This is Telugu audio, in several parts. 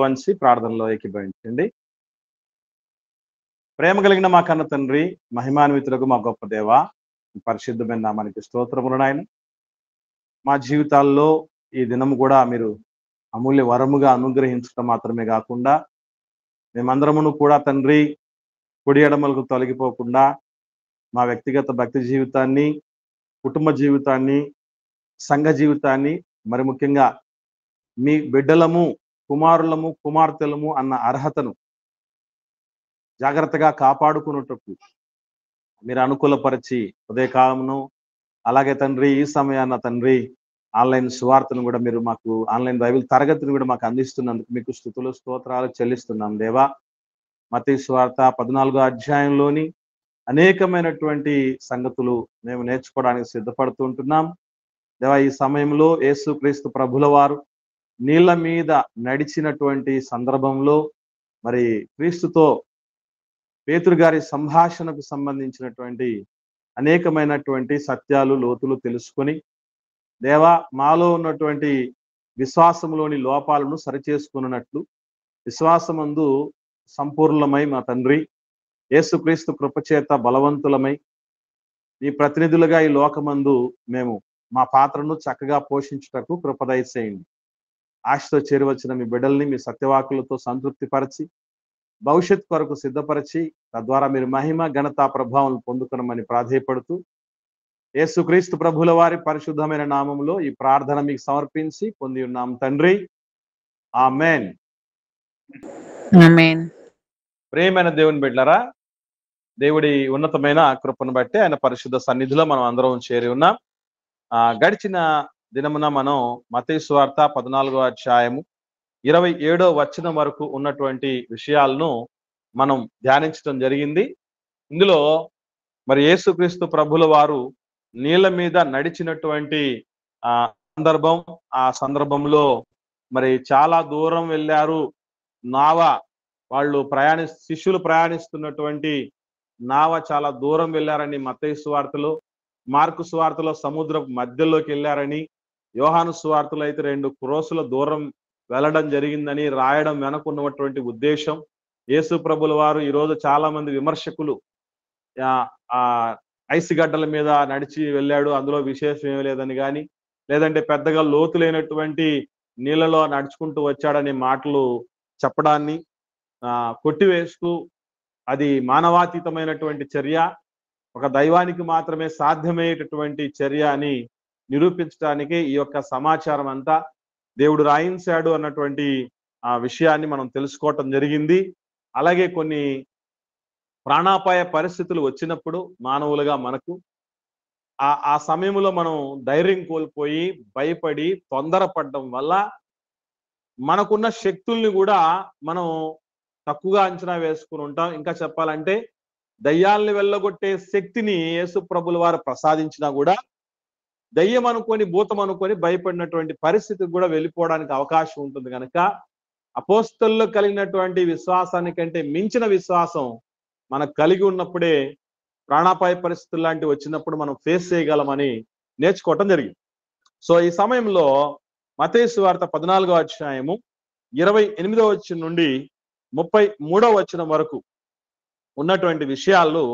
తలలు వంచి ప్రార్థనలో ఏకీభవించండి. ప్రేమ కలిగిన మా కన్న తండ్రి, మహిమాన్వితులకు మా గొప్ప దేవ, పరిశుద్ధమైన నామానికి స్తోత్రములు నాయన. మా జీవితాల్లో ఈ దినం కూడా మీరు అమూల్య వరముగా అనుగ్రహించడం మాత్రమే కాకుండా మేమందరమును కూడా తండ్రి కుడి ఎడమలకు తొలగిపోకుండా మా వ్యక్తిగత భక్తి జీవితాన్ని, కుటుంబ జీవితాన్ని, సంఘ జీవితాన్ని, మరి ముఖ్యంగా మీ బిడ్డలము, కుమారులము, కుమార్తెలము అన్న అర్హతను జాగ్రత్తగా కాపాడుకున్నట్టు మీరు అనుకూలపరిచి ఉదయకాలమును, అలాగే తండ్రి ఈ సమయాన్న తండ్రి ఆన్లైన్ సువార్తను కూడా మీరు మాకు ఆన్లైన్ బైబిల్ తరగతిని కూడా మాకు అందిస్తున్నందుకు మీకు స్తుతులు స్తోత్రాలు చెల్లిస్తున్నాం దేవా. మత్తయి సువార్త 14వ అధ్యాయంలోని అనేకమైనటువంటి సంగతులు మేము నేర్చుకోవడానికి సిద్ధపడుతూ ఉంటున్నాం దేవా. ఈ సమయంలో యేసుక్రీస్తు ప్రభుల వారు నీళ్ళ మీద నడిచినటువంటి సందర్భంలో మరి క్రీస్తుతో పేతురు గారి సంభాషణకు సంబంధించినటువంటి అనేకమైనటువంటి సత్యాలు, లోతులు తెలుసుకొని దేవా మాలో ఉన్నటువంటి విశ్వాసంలోని లోపాలను సరిచేసుకున్నట్లు విశ్వాసమందు సంపూర్ణమై మా తండ్రి యేసుక్రీస్తు కృపచేత బలవంతులమై ఈ ప్రతినిధులుగా ఈ లోకమందు మేము మా పాత్రను చక్కగా పోషించుటకు కృప దయచేయండి. ఆశతో చేరువచ్చిన మీ బిడ్డల్ని మీ సత్యవాకులతో సంతృప్తిపరచి భవిష్యత్ కొరకు సిద్ధపరిచి తద్వారా మీరు మహిమ, ఘనత, ప్రభావం పొందుకునమని ప్రాధేయపడుతూ యేసుక్రీస్తు ప్రభుల వారి పరిశుద్ధమైన నామములో ఈ ప్రార్థన మీకు సమర్పించి పొంది ఉన్నాం తండ్రి, ఆమేన్. ఆమేన్. ప్రియమైన దేవుని బిడ్డలారా, దేవుడి ఉన్నతమైన కృపను బట్టి ఆయన పరిశుద్ధ సన్నిధిలో మనం అందరం చేరి ఉన్నాం. గడిచిన దినమున మనం మత్తయి సువార్త 14వ అధ్యాయము 27వ వచనం వరకు ఉన్నటువంటి విషయాలను మనం ధ్యానించడం జరిగింది. ఇందులో మరి యేసుక్రీస్తు ప్రభుల వారు నీళ్ళ మీద నడిచినటువంటి సందర్భం, ఆ సందర్భంలో మరి చాలా దూరం వెళ్ళారు. నావ వాళ్ళు శిష్యులు ప్రయాణిస్తున్నటువంటి నావ చాలా దూరం వెళ్ళారని మత్తయి సువార్తలో, మార్కు సువార్తలో సముద్రపు మధ్యలోకి వెళ్ళారని, యోహాను సువార్తలో అయితే 2 క్రోసుల దూరం వెళ్ళడం జరిగిందని రాయడం వెనకున్నటువంటి ఉద్దేశం. యేసు ప్రభుల వారు ఈరోజు చాలా మంది విమర్శకులు ఐసిగడ్డల మీద నడిచి వెళ్ళాడు, అందులో విశేషం ఏమీ లేదని కానీ, లేదంటే పెద్దగా లోతు లేనటువంటి నీళ్ళలో నడుచుకుంటూ వచ్చాడనే మాటలు చెప్పడాన్ని కొట్టివేస్తూ అది మానవాతీతమైనటువంటి చర్య, ఒక దైవానికి మాత్రమే సాధ్యమయ్యేటటువంటి చర్య అని నిరూపించడానికి ఈ యొక్క సమాచారం అంతా దేవుడు రాయించాడు అన్నటువంటి ఆ విషయాన్ని మనం తెలుసుకోవటం జరిగింది. అలాగే కొన్ని ప్రాణాపాయ పరిస్థితులు వచ్చినప్పుడు మానవులుగా మనకు ఆ సమయంలో మనం ధైర్యం కోల్పోయి భయపడి తొందరపడడం వల్ల మనకున్న శక్తుల్ని కూడా మనం తక్కువగా అంచనా వేసుకుని ఉంటాం. ఇంకా చెప్పాలంటే దయ్యాల్ని వెళ్ళగొట్టే శక్తిని యేసు ప్రభుల వారు ప్రసాదించినా కూడా దయ్యం అనుకొని, భూతం అనుకొని భయపడినటువంటి పరిస్థితికి కూడా వెళ్ళిపోవడానికి అవకాశం ఉంటుంది. కనుక అపోస్తలులో కలిగినటువంటి విశ్వాసానికంటే మించిన విశ్వాసం మనకు కలిగి ఉన్నప్పుడే ప్రాణాపాయ పరిస్థితులు లాంటివి వచ్చినప్పుడు మనం ఫేస్ చేయగలమని నేర్చుకోవటం జరిగింది. సో ఈ సమయంలో మత్తయి సువార్త 14వ అధ్యాయము 28వ వచనం నుండి 33వ వచనం వరకు ఉన్నటువంటి విషయాలు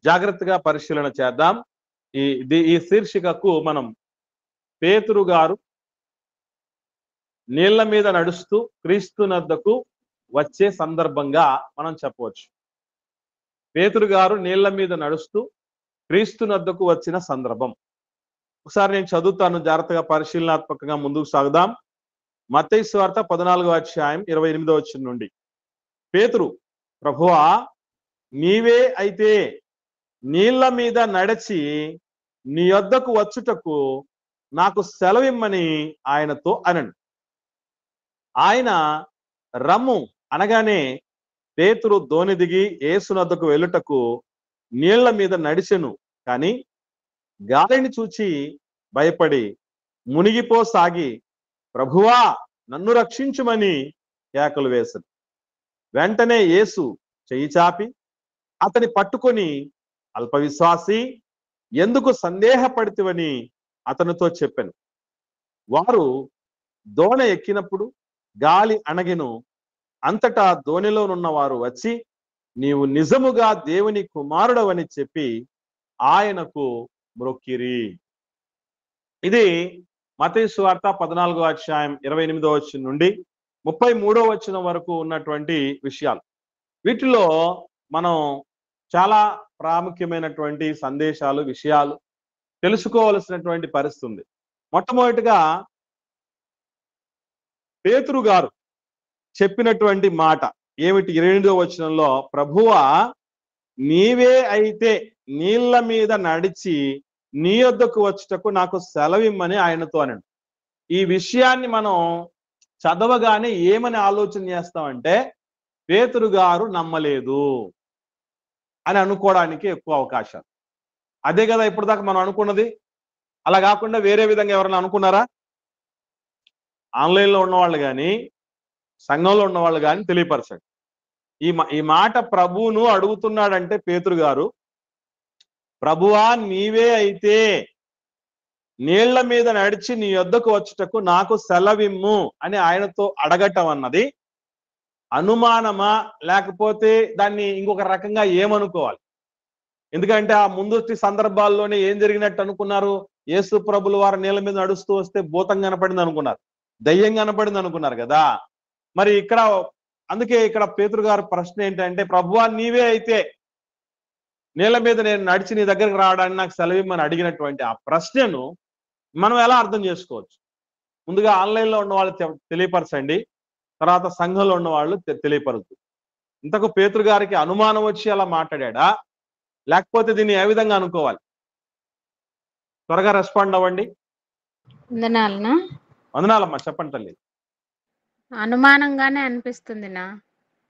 జాగ్రత్తగా పరిశీలన చేద్దాం. ఈ శీర్షికకు మనం పేతురు గారు నీళ్ల మీద నడుస్తూ క్రీస్తునద్దకు వచ్చే సందర్భంగా మనం చెప్పవచ్చు. పేతురు గారు నీళ్ల మీద నడుస్తూ క్రీస్తునద్దకు వచ్చిన సందర్భం ఒకసారి నేను చదువుతాను, జాగ్రత్తగా పరిశీలనాత్మకంగా ముందుకు సాగుదాం. మత్తయి సువార్త 14వ అధ్యాయం 28వ వచనం నుండి. పేతురు, ప్రభువా నీవే అయితే నీళ్ల మీద నడిచి నీ యొద్దకు వచ్చుటకు నాకు సెలవిమ్మని ఆయనతో అనను. ఆయన రమ్ము అనగానే పేతురు దోణి దిగి యేసునద్దకు వెళ్ళుటకు నీళ్ల మీద నడిచెను. కానీ గాలిని చూచి భయపడి మునిగిపోసాగి ప్రభువా నన్ను రక్షించుమని కేకలు వేసను. వెంటనే యేసు చెయ్యి చాపి అతని పట్టుకొని అల్పవిశ్వాసి ఎందుకు సందేహపడితివని అతనితో చెప్పాను. వారు దోణ ఎక్కినప్పుడు గాలి అణగెను, అంతటా ధోనిలోనున్న వారు వచ్చి, నీవు నిజముగా దేవుని కుమారుడవని చెప్పి ఆయనకు మ్రొక్కిరి. ఇది మత్తయి సువార్త 14వ అధ్యాయం 28వ వచనం నుండి 33వ వచనం వరకు ఉన్నటువంటి విషయాలు. వీటిలో మనం చాలా ప్రాముఖ్యమైనటువంటి సందేశాలు, విషయాలు తెలుసుకోవలసినటువంటి పరిస్థితి ఉంది. మొట్టమొదటిగా పేతురు గారు చెప్పినటువంటి మాట ఏమిటి? 28వ వచనంలో, ప్రభువా నీవే అయితే నీళ్ల మీద నడిచి నీ యొద్దకు వచ్చుటకు నాకు సెలవిమ్మని ఆయనతో అన్నాడు. ఈ విషయాన్ని మనం చదవగానే ఏమని ఆలోచన చేస్తామంటే, పేతురు గారు నమ్మలేదు అని అనుకోవడానికి ఎక్కువ అవకాశాలు. అదే కదా ఇప్పుడు దాకా మనం అనుకున్నది. అలా కాకుండా వేరే విధంగా ఎవరైనా అనుకున్నారా? ఆన్లైన్లో ఉన్నవాళ్ళు కానీ, సంఘంలో ఉన్నవాళ్ళు కానీ తెలియపరచండి. ఈ మాట ప్రభువును అడుగుతున్నాడంటే పేతురు గారు, ప్రభువా నీవే అయితే నీళ్ల మీద నడిచి నీ యొద్దకు వచ్చుటకు నాకు సెలవిమ్ము అని ఆయనతో అడగటం అన్నది అనుమానమా, లేకపోతే దాన్ని ఇంకొక రకంగా ఏమనుకోవాలి? ఎందుకంటే ఆ ముందొచ్చి సందర్భాల్లోనే ఏం జరిగినట్టు అనుకున్నారు? యేసు ప్రభులు వారు నీళ్ళ మీద నడుస్తూ వస్తే భూతం కనపడింది అనుకున్నారు, దయ్యం కనపడింది అనుకున్నారు కదా. మరి ఇక్కడ అందుకే ఇక్కడ పేతురు గారి ప్రశ్న ఏంటంటే, ప్రభువా నీవే అయితే నీళ్ళ మీద నేను నడిచి నీ దగ్గరకు రావడానికి నాకు సెలవిమ్మని అడిగినటువంటి ఆ ప్రశ్నను మనం ఎలా అర్థం చేసుకోవచ్చు? ముందుగా ఆన్లైన్లో ఉన్న వాళ్ళు తెలియపరచండి, తర్వాత సంఘంలో ఉన్న వాళ్ళు తెలియపరచు. ఇంతకు పేతురు గారికి అనుమానం వచ్చి అలా మాట్లాడా, లేకపోతే దీన్ని ఏ విధంగా అనుకోవాలి? త్వరగా రెస్పాండ్ అవ్వండి. వందనాలమ్మా, చెప్పండి తల్లి. అనుమానంగానే అనిపిస్తుంది నా.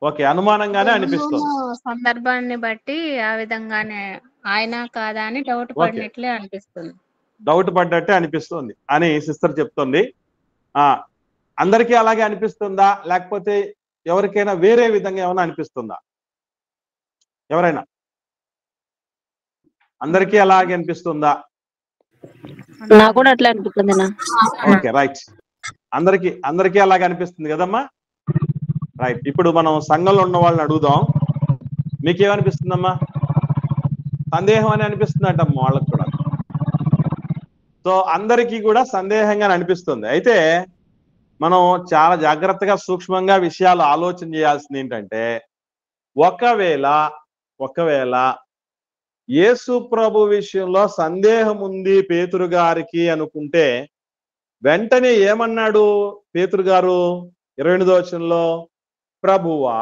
ఓకే, అనుమానంగానే అనిపిస్తుంది. సందర్భాన్ని బట్టి ఆ విధంగానే ఆయన కాదా అని డౌట్ పడినట్లే అనిపిస్తుంది. డౌట్ పడ్డట్టే అనిపిస్తుంది అని సిస్టర్ చెప్తుంది. అందరికీ అలాగే అనిపిస్తుందా, లేకపోతే ఎవరికైనా వేరే విధంగా ఏమైనా అనిపిస్తుందా? ఎవరైనా? అందరికీ అలాగే అనిపిస్తుందా? నాకు కూడా అట్లా అనిపిస్తుంది. Okay, right. అందరికీ అలాగే అనిపిస్తుంది కదమ్మా. రైట్. ఇప్పుడు మనం సంఘంలో ఉన్న వాళ్ళని అడుగుదాం. మీకేమనిపిస్తుందమ్మా? సందేహం అని అనిపిస్తుందటమ్మా వాళ్ళకు కూడా. సో అందరికీ కూడా సందేహంగా అనిపిస్తుంది. అయితే మనం చాలా జాగ్రత్తగా సూక్ష్మంగా విషయాలు ఆలోచన చేయాల్సింది ఏంటంటే, ఒకవేళ యేసు ప్రభు విషయంలో సందేహం ఉంది పేతురు గారికి అనుకుంటే, వెంటనే ఏమన్నాడు పేతురు గారు 28వ వచనంలో? ప్రభువా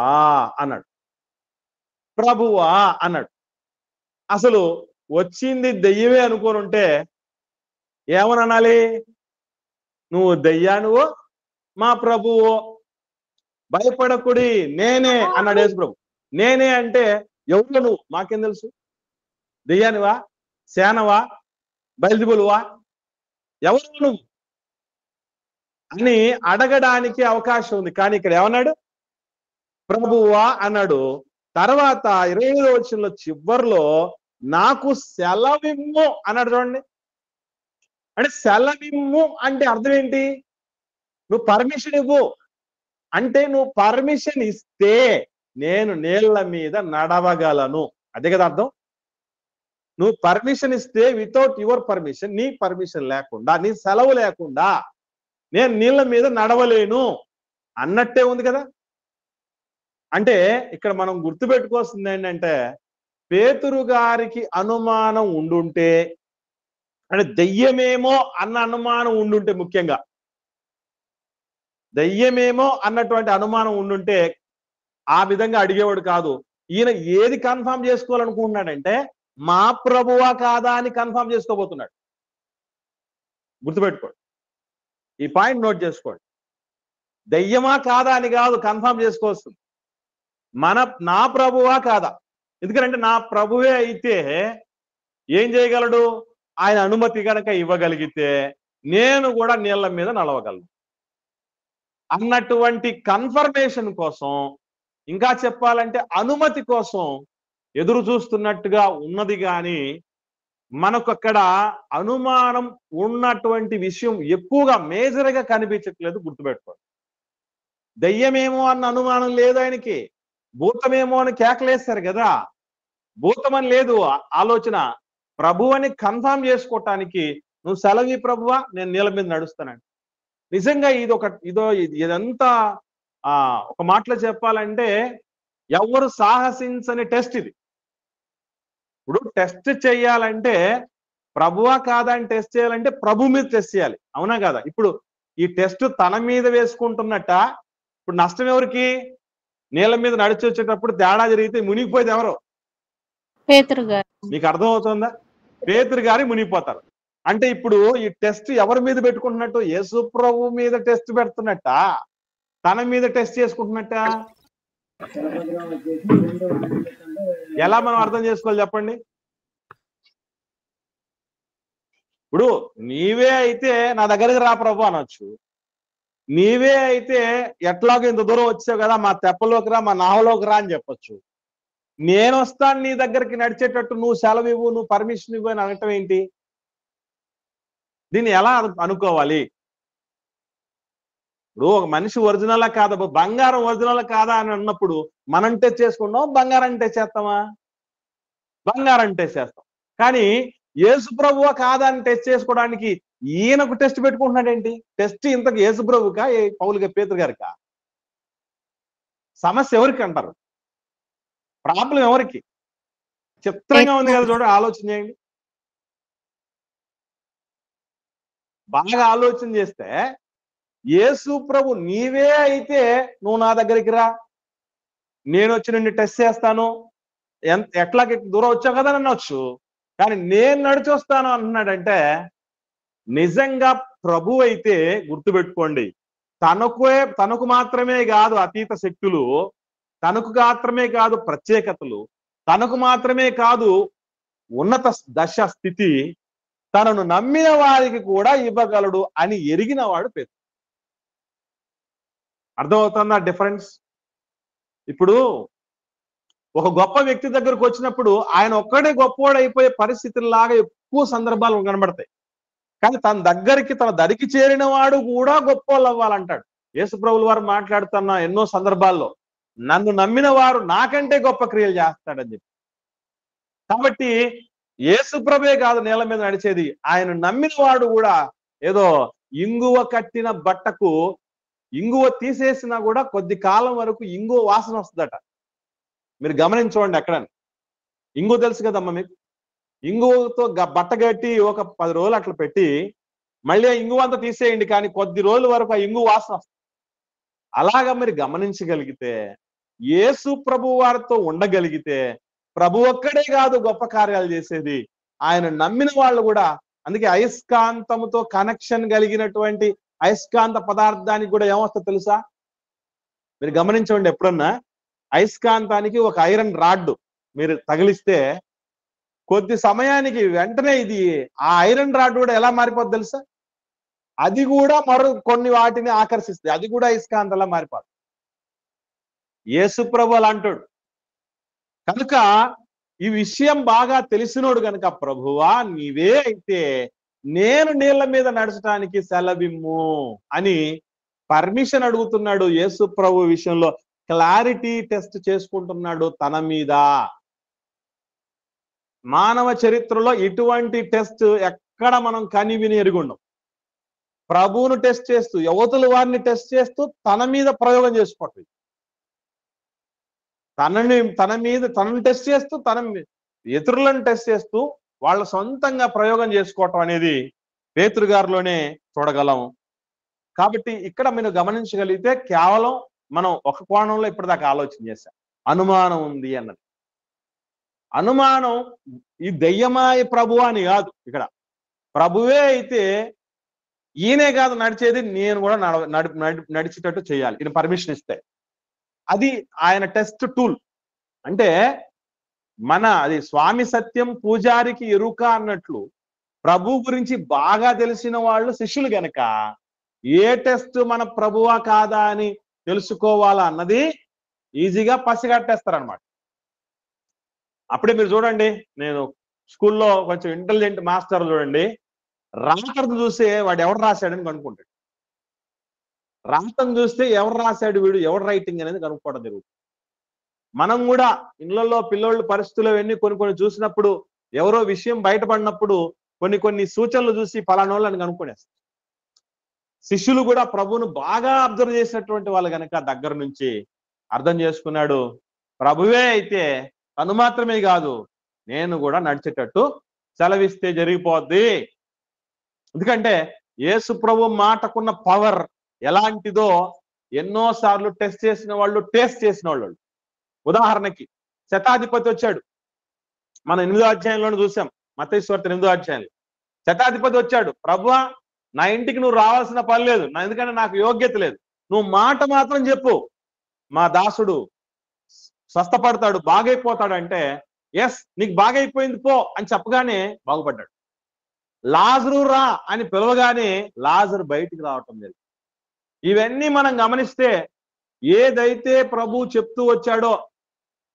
అన్నాడు. ప్రభువా అన్నాడు. అసలు వచ్చింది దెయ్యమే అనుకోని ఉంటే ఏమని అనాలి? నువ్వు దెయ్యానువో మా ప్రభువో, భయపడకుడి నేనే అన్నాడు యేసు ప్రభు. నేనే అంటే ఎవరు నువ్వు? మాకేం తెలుసు? దెయ్యానివా, సేనవా, బయలుబులువా, ఎవరు నువ్వు అని అడగడానికి అవకాశం ఉంది. కానీ ఇక్కడ ఏమన్నాడు? ప్రభువా అన్నాడు. తర్వాత 25వ వచనంలో చివర్లో నాకు సెలవిమ్ము అన్నాడు. చూడండి, అంటే సెలవిమ్ము అంటే అర్థం ఏంటి? నువ్వు పర్మిషన్ ఇవ్వు అంటే, నువ్వు పర్మిషన్ ఇస్తే నేను నీళ్ల మీద నడవగలను. అదే కదా అర్థం. నువ్వు పర్మిషన్ ఇస్తే, వితౌట్ యువర్ పర్మిషన్, నీ పర్మిషన్ లేకుండా, నీ సెలవు లేకుండా నేను నీళ్ల మీద నడవలేను అన్నట్టే ఉంది కదా. అంటే ఇక్కడ మనం గుర్తుపెట్టుకోవాల్సింది ఏంటంటే, పేతురు గారికి అనుమానం ఉండుంటే, అంటే దెయ్యమేమో అన్న అనుమానం ఉండుంటే, ముఖ్యంగా దెయ్యమేమో అన్నటువంటి అనుమానం ఉండుంటే ఆ విధంగా అడిగేవాడు కాదు. ఈయన ఏది కన్ఫర్మ్ చేసుకోవాలనుకుంటున్నాడంటే, మా ప్రభువా కాదా అని కన్ఫర్మ్ చేసుకోబోతున్నాడు. గుర్తుపెట్టుకోండి, ఈ పాయింట్ నోట్ చేసుకోండి. దెయ్యమా కాదా అని కాదు కన్ఫర్మ్ చేసుకోవాల్సింది, నా ప్రభువా కాదా. ఎందుకంటే నా ప్రభువే అయితే ఏం చేయగలడు? ఆయన అనుమతి కనుక ఇవ్వగలిగితే నేను కూడా నీళ్ల మీద నడవగలను అన్నటువంటి కన్ఫర్మేషన్ కోసం, ఇంకా చెప్పాలంటే అనుమతి కోసం ఎదురు చూస్తున్నట్టుగా ఉన్నది. కానీ మనకు అక్కడ అనుమానం ఉన్నటువంటి విషయం ఎక్కువగా మేజర్గా కనిపించట్లేదు. గుర్తుపెట్టుకోండి. దయ్యమేమో అన్న అనుమానం లేదు ఆయనకి. భూతమేమో అని కేకలేస్తారు కదా, భూతమని లేదు ఆలోచన. ప్రభు అని కన్ఫర్మ్ చేసుకోవటానికి నువ్వు సెలవి ప్రభువా, నేను నీళ్ళ మీద నడుస్తానండి. నిజంగా ఇదంతా ఒక మాటలో చెప్పాలంటే ఎవరు సాహసించని టెస్ట్ ఇది. ఇప్పుడు టెస్ట్ చేయాలంటే ప్రభువా కాదా అని టెస్ట్ చేయాలంటే ప్రభు మీద టెస్ట్ చేయాలి, అవునా కదా? ఇప్పుడు ఈ టెస్ట్ తన మీద వేసుకుంటున్నట్ట. ఇప్పుడు నష్టం ఎవరికి? నీళ్ళ మీద నడిచి వచ్చేటప్పుడు తేడా జరిగితే మునిగిపోయేది ఎవరు? పేతురు గారు. మీకు అర్థమవుతుందా? పేతురు గారి మునిగిపోతారు. అంటే ఇప్పుడు ఈ టెస్ట్ ఎవరి మీద పెట్టుకుంటున్నట్టు? యేసు ప్రభు మీద టెస్ట్ పెడుతున్నట్ట, తన మీద టెస్ట్ చేసుకుంటున్నట్ట? ఎలా మనం అర్థం చేసుకోవాలి చెప్పండి? ఇప్పుడు నీవే అయితే నా దగ్గరికి రా ప్రభు అనొచ్చు, నీవే అయితే ఎట్లాగో ఇంత దూరం వచ్చావు కదా, మా తెప్పలోకి రా, మా నావలోకి రా అని చెప్పొచ్చు. నేను వస్తాను నీ దగ్గరికి నడిచేటట్టు, నువ్వు సెలవు ఇవ్వు, నువ్వు పర్మిషన్ ఇవ్వు అని అనటం ఏంటి? దీన్ని ఎలా అనుకోవాలి? ఇప్పుడు ఒక మనిషి ఒరిజినలా కాదా, బంగారం ఒరిజినల్ కాదా అని అన్నప్పుడు మనం టెస్ట్ చేసుకుంటాం, బంగారం టెస్ట్ చేస్తామా? బంగారం టెస్ట్ చేస్తాం. కానీ యేసు ప్రభువా కాదా అని టెస్ట్ చేసుకోవడానికి ఈయనకు టెస్ట్ పెట్టుకుంటున్నాడేంటి? టెస్ట్ ఇంతకు యేసు ప్రభువుకా, పౌలుగా, పేతురు గారికా? సమస్య ఎవరికి అంటారు? ప్రాబ్లం ఎవరికి? చిత్రంగా ఉంది కదా, చూడండి, ఆలోచన చేయండి. బాగా ఆలోచన చేస్తే యేసు ప్రభు నీవే అయితే నువ్వు నా దగ్గరికి రా, నేను వచ్చి నిన్ను టెస్ట్ చేస్తాను, ఎట్లాగ దూరం వచ్చావు కదా అనొచ్చు. కానీ నేను నడిచి వస్తాను అంటున్నాడంటే నిజంగా ప్రభు అయితే గుర్తుపెట్టుకోండి, తనకు మాత్రమే కాదు అతీత శక్తులు, తనకు మాత్రమే కాదు ప్రత్యేకతలు, తనకు మాత్రమే కాదు ఉన్నత దశ స్థితి, తనను నమ్మిన వారికి కూడా ఇవ్వగలడు అని ఎరిగిన వాడు పేతురు. అర్థమవుతుందా డిఫరెన్స్? ఇప్పుడు ఒక గొప్ప వ్యక్తి దగ్గరకు వచ్చినప్పుడు ఆయన ఒక్కడే గొప్పవాడు అయిపోయే పరిస్థితుల్లాగా ఎక్కువ సందర్భాలు కనబడతాయి. కానీ తన దరికి చేరిన వాడు కూడా గొప్పవాళ్ళు అవ్వాలంటాడు. యేసుప్రభుల వారు మాట్లాడుతున్న ఎన్నో సందర్భాల్లో నన్ను నమ్మిన వారు నాకంటే గొప్ప క్రియలు చేస్తాడని చెప్పి. కాబట్టి యేసుప్రభే కాదు నేల మీద నడిచేది, ఆయన నమ్మిన వాడు కూడా. ఏదో ఇంగువ కట్టిన బట్టకు ఇంగువ తీసేసినా కూడా కొద్ది కాలం వరకు ఇంగువ వాసన వస్తుందట. మీరు గమనించండి. ఎక్కడ ఇంగువ తెలుసు కదమ్మా మీకు? ఇంగువతో బట్ట కట్టి ఒక 10 రోజులు అట్లా పెట్టి మళ్ళీ ఆ ఇంగువ అంతా తీసేయండి, కానీ కొద్ది రోజుల వరకు ఆ ఇంగువ వాసన వస్తుంది. అలాగా మీరు గమనించగలిగితే, యేసు ప్రభు వారితో ఉండగలిగితే ప్రభు ఒక్కడే కాదు గొప్ప కార్యాలు చేసేది, ఆయన నమ్మిన వాళ్ళు కూడా. అందుకే అయస్కాంతముతో కనెక్షన్ కలిగినటువంటి అయస్కాంత పదార్థానికి కూడా ఏమొస్తుందో తెలుసా? మీరు గమనించండి. ఎప్పుడన్నా అయస్కాంతానికి ఒక ఐరన్ రాడ్ మీరు తగిలిస్తే కొద్ది సమయానికి వెంటనే ఆ ఐరన్ రాడ్ కూడా ఎలా మారిపోద్ది తెలుసా? అది కూడా కొన్ని వాటిని ఆకర్షిస్తుంది, అది కూడా అయస్కాంతంలా మారిపోద్ది. యేసు ప్రభు అలా అంటాడు. కనుక ఈ విషయం బాగా తెలిసినోడు కనుక, ప్రభువా నీవే అయితే నేను నీళ్ల మీద నడచడానికి సెలవిమ్ము అని పర్మిషన్ అడుగుతున్నాడు. యేసు ప్రభు విషయంలో క్లారిటీ టెస్ట్ చేసుకుంటున్నాడు తన మీద. మానవ చరిత్రలో ఇటువంటి టెస్ట్ ఎక్కడ మనం కనివిని ఎరుగుండం. ప్రభువును టెస్ట్ చేస్తూ, యువతుల వారిని టెస్ట్ చేస్తూ తన మీద ప్రయోగం చేసుకోవట్లేదు. తనను టెస్ట్ చేస్తూ, ఇతరులను టెస్ట్ చేస్తూ వాళ్ళ సొంతంగా ప్రయోగం చేసుకోవటం అనేది పేతురు గారిలోనే చూడగలం. కాబట్టి ఇక్కడ మీరు గమనించగలిగితే కేవలం మనం ఒక కోణంలో ఇప్పటిదాకా ఆలోచన చేశాం. అనుమానం ఉంది అన్నది. అనుమానం ఈ దయ్యమాయ ప్రభు అని కాదు. ఇక్కడ ప్రభువే అయితే ఈయనే కాదు నడిచేది, నేను కూడా నడిచేటట్టు చేయాలి, ఈయన పర్మిషన్ ఇస్తే. అది ఆయన టెస్ట్ టూల్. అంటే అది స్వామి సత్యం పూజారికి ఎరుక అన్నట్లు ప్రభు గురించి బాగా తెలిసిన వాళ్ళు శిష్యులు గనక ఏ టెస్ట్ మన ప్రభువా కాదా అని తెలుసుకోవాలా అన్నది ఈజీగా పసిగట్టేస్తారనమాట. అప్పుడే మీరు చూడండి, నేను స్కూల్లో కొంచెం ఇంటెలిజెంట్ మాస్టర్ చూడండి, రాతను చూసే వాడు ఎవడు రాశాడని కనుక్కుంటాడు. రాతను చూస్తే ఎవరు రాశాడు వీడు, ఎవరు రైటింగ్ అనేది కనుక్కోవడం జరుగుతుంది. మనం కూడా ఇళ్లలో పిల్లోళ్ళు పరిస్థితులు అవన్నీ కొన్ని చూసినప్పుడు, ఎవరో విషయం బయటపడినప్పుడు కొన్ని సూచనలు చూసి ఫలానోళ్ళని కనుక్కొనేస్తారు. శిష్యులు కూడా ప్రభువును బాగా అబ్జర్వ్ చేసినటువంటి వాళ్ళు కనుక దగ్గర నుంచి అర్థం చేసుకున్నాడు, ప్రభువే అయితే తను మాత్రమే కాదు నేను కూడా నడిచేటట్టు సెలవిస్తే జరిగిపోద్ది. ఎందుకంటే యేసు ప్రభు మాటకున్న పవర్ ఎలాంటిదో ఎన్నోసార్లు టెస్ట్ చేసిన వాళ్ళు, టేస్ట్ చేసిన వాళ్ళు. ఉదాహరణకి శతాధిపతి వచ్చాడు, మనం 8వ అధ్యాయంలోనే చూసాం, మత్తయి సువార్త 8వ అధ్యాయంలో. శతాధిపతి వచ్చాడు, ప్రభువా నా ఇంటికి నువ్వు రావాల్సిన పని లేదు, ఎందుకంటే నాకు యోగ్యత లేదు, నువ్వు మాట మాత్రం చెప్పు, మా దాసుడు స్వస్థపడతాడు, బాగైపోతాడు అంటే, ఎస్ నీకు బాగైపోయింది పో అని చెప్పగానే బాగుపడ్డాడు. లాజరు రా అని పిలవగానే లాజరు బయటికి రావటం జరిగింది. ఇవన్నీ మనం గమనిస్తే ఏదైతే ప్రభు చెప్తూ వచ్చాడో,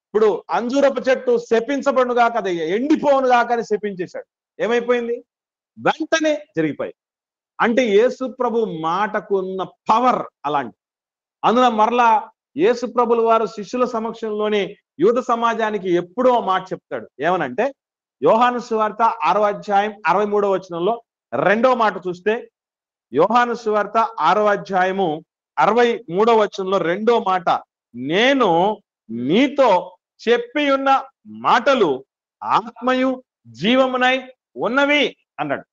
ఇప్పుడు అంజూరపు చెట్టు శపించబడును గాక, అది ఎండిపోవును గాక అని శపించేశాడు, ఏమైపోయింది? వెంటనే జరిగిపోయి. అంటే యేసు ప్రభు మాటకు ఉన్న పవర్ అలాంటి. అందులో మరలా యేసు ప్రభుల వారు శిష్యుల సమక్షంలోనే యూద సమాజానికి ఎప్పుడో మాట చెప్తాడు, ఏమనంటే యోహాను సువార్త 6వ అధ్యాయం 63వ వచనంలో రెండో మాట చూస్తే, యోహాను సువార్త 6వ అధ్యాయము 63వ వచనంలో రెండో మాట, నేను మీతో చెప్పి ఉన్న మాటలు ఆత్మయు జీవమునై ఉన్నవి అన్నాడు.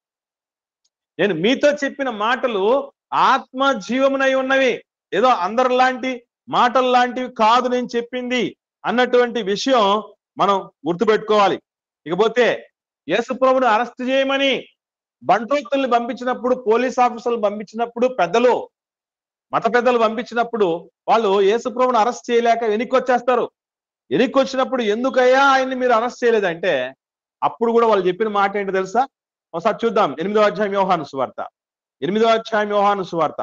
నేను మీతో చెప్పిన మాటలు ఆత్మ జీవమునై ఉన్నవి, ఏదో అందరిలాంటి మాటలు లాంటివి కాదు నేను చెప్పింది అన్నటువంటి విషయం మనం గుర్తుపెట్టుకోవాలి. ఇకపోతే యేసు ప్రభువును అరెస్ట్ చేయమని బంట్రోత్తుల్ని పంపించినప్పుడు, పోలీస్ ఆఫీసర్లు పంపించినప్పుడు, పెద్దలు మత పెద్దలు పంపించినప్పుడు వాళ్ళు యేసు ప్రభువును అరెస్ట్ చేయలేక వెనక్కి వచ్చేస్తారు. వెనక్కి వచ్చినప్పుడు ఎందుకయ్యా ఆయన్ని మీరు అరెస్ట్ చేయలేదంటే, అప్పుడు కూడా వాళ్ళు చెప్పిన మాట ఏంటో తెలుసా? ఒకసారి చూద్దాం. 8వ అధ్యాయం యోహాను సువార్త, 8వ అధ్యాయం యోహాను సువార్త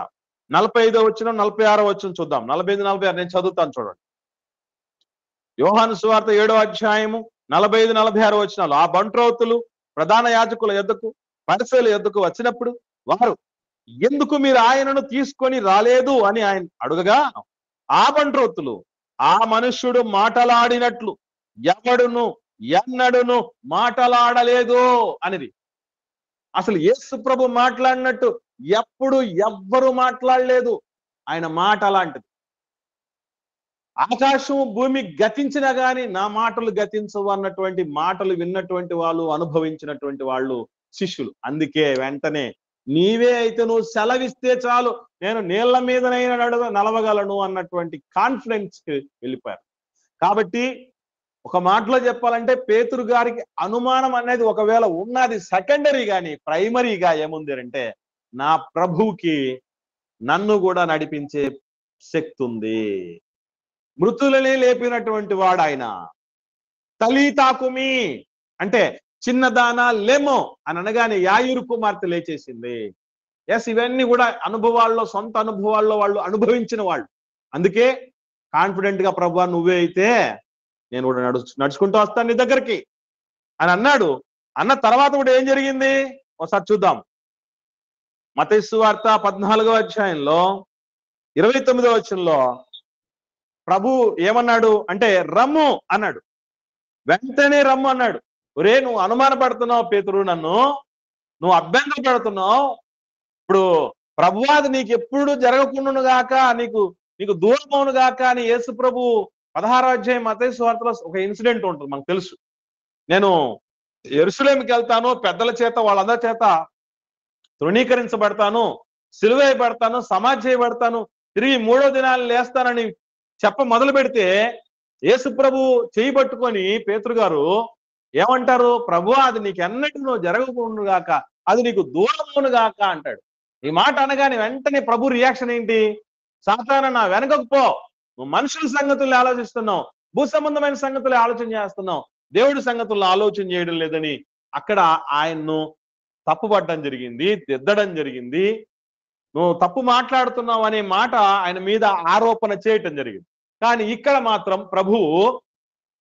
45వ వచనం 46వ వచనం చూద్దాం. 45, 46 నేను చదువుతాను చూడండి. యోహాను సువార్త 7వ అధ్యాయము 45, 46 వచనాలు. ఆ బంట్రోతులు ప్రధాన యాజకుల యొద్దకు, పరిసయ్యుల యొద్దకు వచ్చినప్పుడు వారు, ఎందుకు మీరు ఆయనను తీసుకొని రాలేదు అని ఆయన అడుగగా, ఆ బంట్రోతులు, ఆ మనుష్యుడు మాటలాడినట్లు ఎవడును ఎన్నడును మాటలాడలేదు అనేది. అసలు యేసు ప్రభు మాట్లాడినట్టు ఎప్పుడు ఎవ్వరు మాట్లాడలేదు. ఆయన మాట అలాంటిది. ఆకాశం భూమి గతించినా గాని నా మాటలు గతించవు అన్నటువంటి మాటలు విన్నటువంటి వాళ్ళు, అనుభవించినటువంటి వాళ్ళు శిష్యులు. అందుకే వెంటనే నీవే అయితే నువ్వు సెలవిస్తే చాలు, నేను నీళ్ల మీదనైనా నడవగలను అన్నటువంటి కాన్ఫిడెన్స్ కి వెళ్ళిపోయారు. కాబట్టి ఒక మాటలో చెప్పాలంటే పేతురు గారికి అనుమానం అనేది ఒకవేళ ఉన్నది సెకండరీ గాని, ప్రైమరీగా ఏముంది అంటే, నా ప్రభువుకి నన్ను కూడా నడిపించే శక్తి ఉంది. మృతులనే లేపినటువంటి వాడు ఆయన. తలీతాకుమి అంటే చిన్నదానా లెమో అని అనగానే యాయిరు కుమార్తె లేచేసింది. ఎస్, ఇవన్నీ కూడా అనుభవాల్లో, సొంత అనుభవాల్లో వాళ్ళు అనుభవించిన వాళ్ళు. అందుకే కాన్ఫిడెంట్ గా ప్రభువా నువ్వే అయితే నేను కూడా నడుచుకుంటూ వస్తాను నీ దగ్గరికి అని అన్నాడు. అన్న తర్వాత కూడా ఏం జరిగింది ఒకసారి చూద్దాం. మత్తయి సువార్త 14వ అధ్యాయంలో 29వ వచనంలో ప్రభు ఏమన్నాడు అంటే, రమ్ము అన్నాడు. వెంటనే రమ్ము అన్నాడు. ఒరే, నువ్వు అనుమాన పడుతున్నావు పేతురు, నువ్వు అభ్యంతర పడుతున్నావు. ఇప్పుడు ప్రభువాది నీకు ఎప్పుడు జరగకుండా గాక, నీకు దూరం అవును గాక అని యేసు ప్రభు 16వ అధ్యాయం మత్తయి సువార్తలో ఒక ఇన్సిడెంట్ ఉంటుంది, మనకు తెలుసు. నేను యెరూషలేముకి వెళ్తాను, పెద్దల చేత వాళ్ళందరి చేత తృణీకరించబడతాను, సిలువేయబడతాను, సమాధి చేయబడతాను, తిరిగి 3వ దినాలు లేస్తానని చెప్ప మొదలు పెడితే యేసు ప్రభు చేయి పట్టుకొని పేతురు గారు ఏమంటారు, ప్రభువా అది నీకు ఎన్నటికి నువ్వు జరగకుండా గాక, అది నీకు దూరమును గాక అంటాడు. ఈ మాట అనగానే వెంటనే ప్రభు రియాక్షన్ ఏంటి? సాతానా నా వెనకకు పో, నువ్వు మనుషుల సంగతుల్ని ఆలోచిస్తున్నావు, భూ సంబంధమైన సంగతులు ఆలోచన చేస్తున్నావు, దేవుడి సంగతుల్లో ఆలోచన చేయడం లేదని అక్కడ ఆయన్ను తప్పుపడడం జరిగింది, దిద్దడం జరిగింది. నువ్వు తప్పు మాట్లాడుతున్నావు అనే మాట ఆయన మీద ఆరోపణ చేయటం జరిగింది. కానీ ఇక్కడ మాత్రం ప్రభువు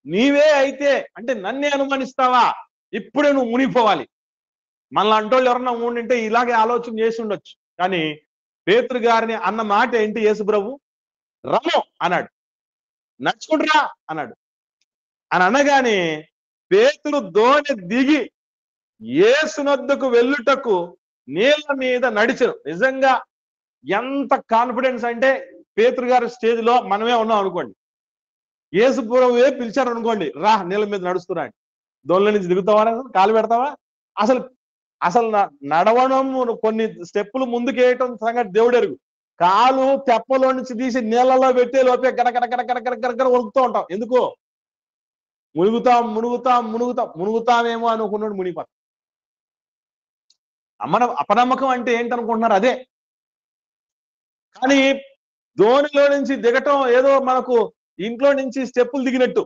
నీవే అయితే అంటే నన్నే అనుమానిస్తావా, ఇప్పుడే నువ్వు మునిగిపోవాలి. మనలా అంటోళ్ళు ఎవరన్నా ఉండింటే ఇలాగే ఆలోచన చేసి ఉండొచ్చు. కానీ పేతురు గారిని అన్న మాట ఏంటి? యేసు ప్రభు రమ్ము అన్నాడు, నడుచుకుంటురా అన్నాడు. అని అనగానే పేతురు దోణి దిగి యేసునొద్దకు వెళ్ళుటకు నీళ్ళ మీద నడిచెను. నిజంగా ఎంత కాన్ఫిడెన్స్ అంటే, పేతురు గారి స్టేజ్ లో మనమే ఉన్నాం అనుకోండి, యేసు ప్రభువే పిలిచారు అనుకోండి, రా నీళ్ళ మీద నడుస్తున్నా, దోళ్ళ నుంచి దిగుతావా, కాలు పెడతావా? అసలు అసలు నడవడం కొన్ని స్టెప్పులు ముందుకు వేయటం సంగతి దేవుడు ఎరుగు. కాలు తెప్పలో నుంచి తీసి నీళ్ళలో పెట్టే లోపే గడగడ వణుకుతూ ఉంటాం. ఎందుకు? మునుగుతామేమో అనుకున్నాడు, మునిగిపోతాం. అపనమ్మకం అంటే ఏంటనుకుంటున్నారు? అదే. కానీ ధోనిలో నుంచి దిగటం ఏదో మనకు ఇంట్లో నుంచి స్టెప్పులు దిగినట్టు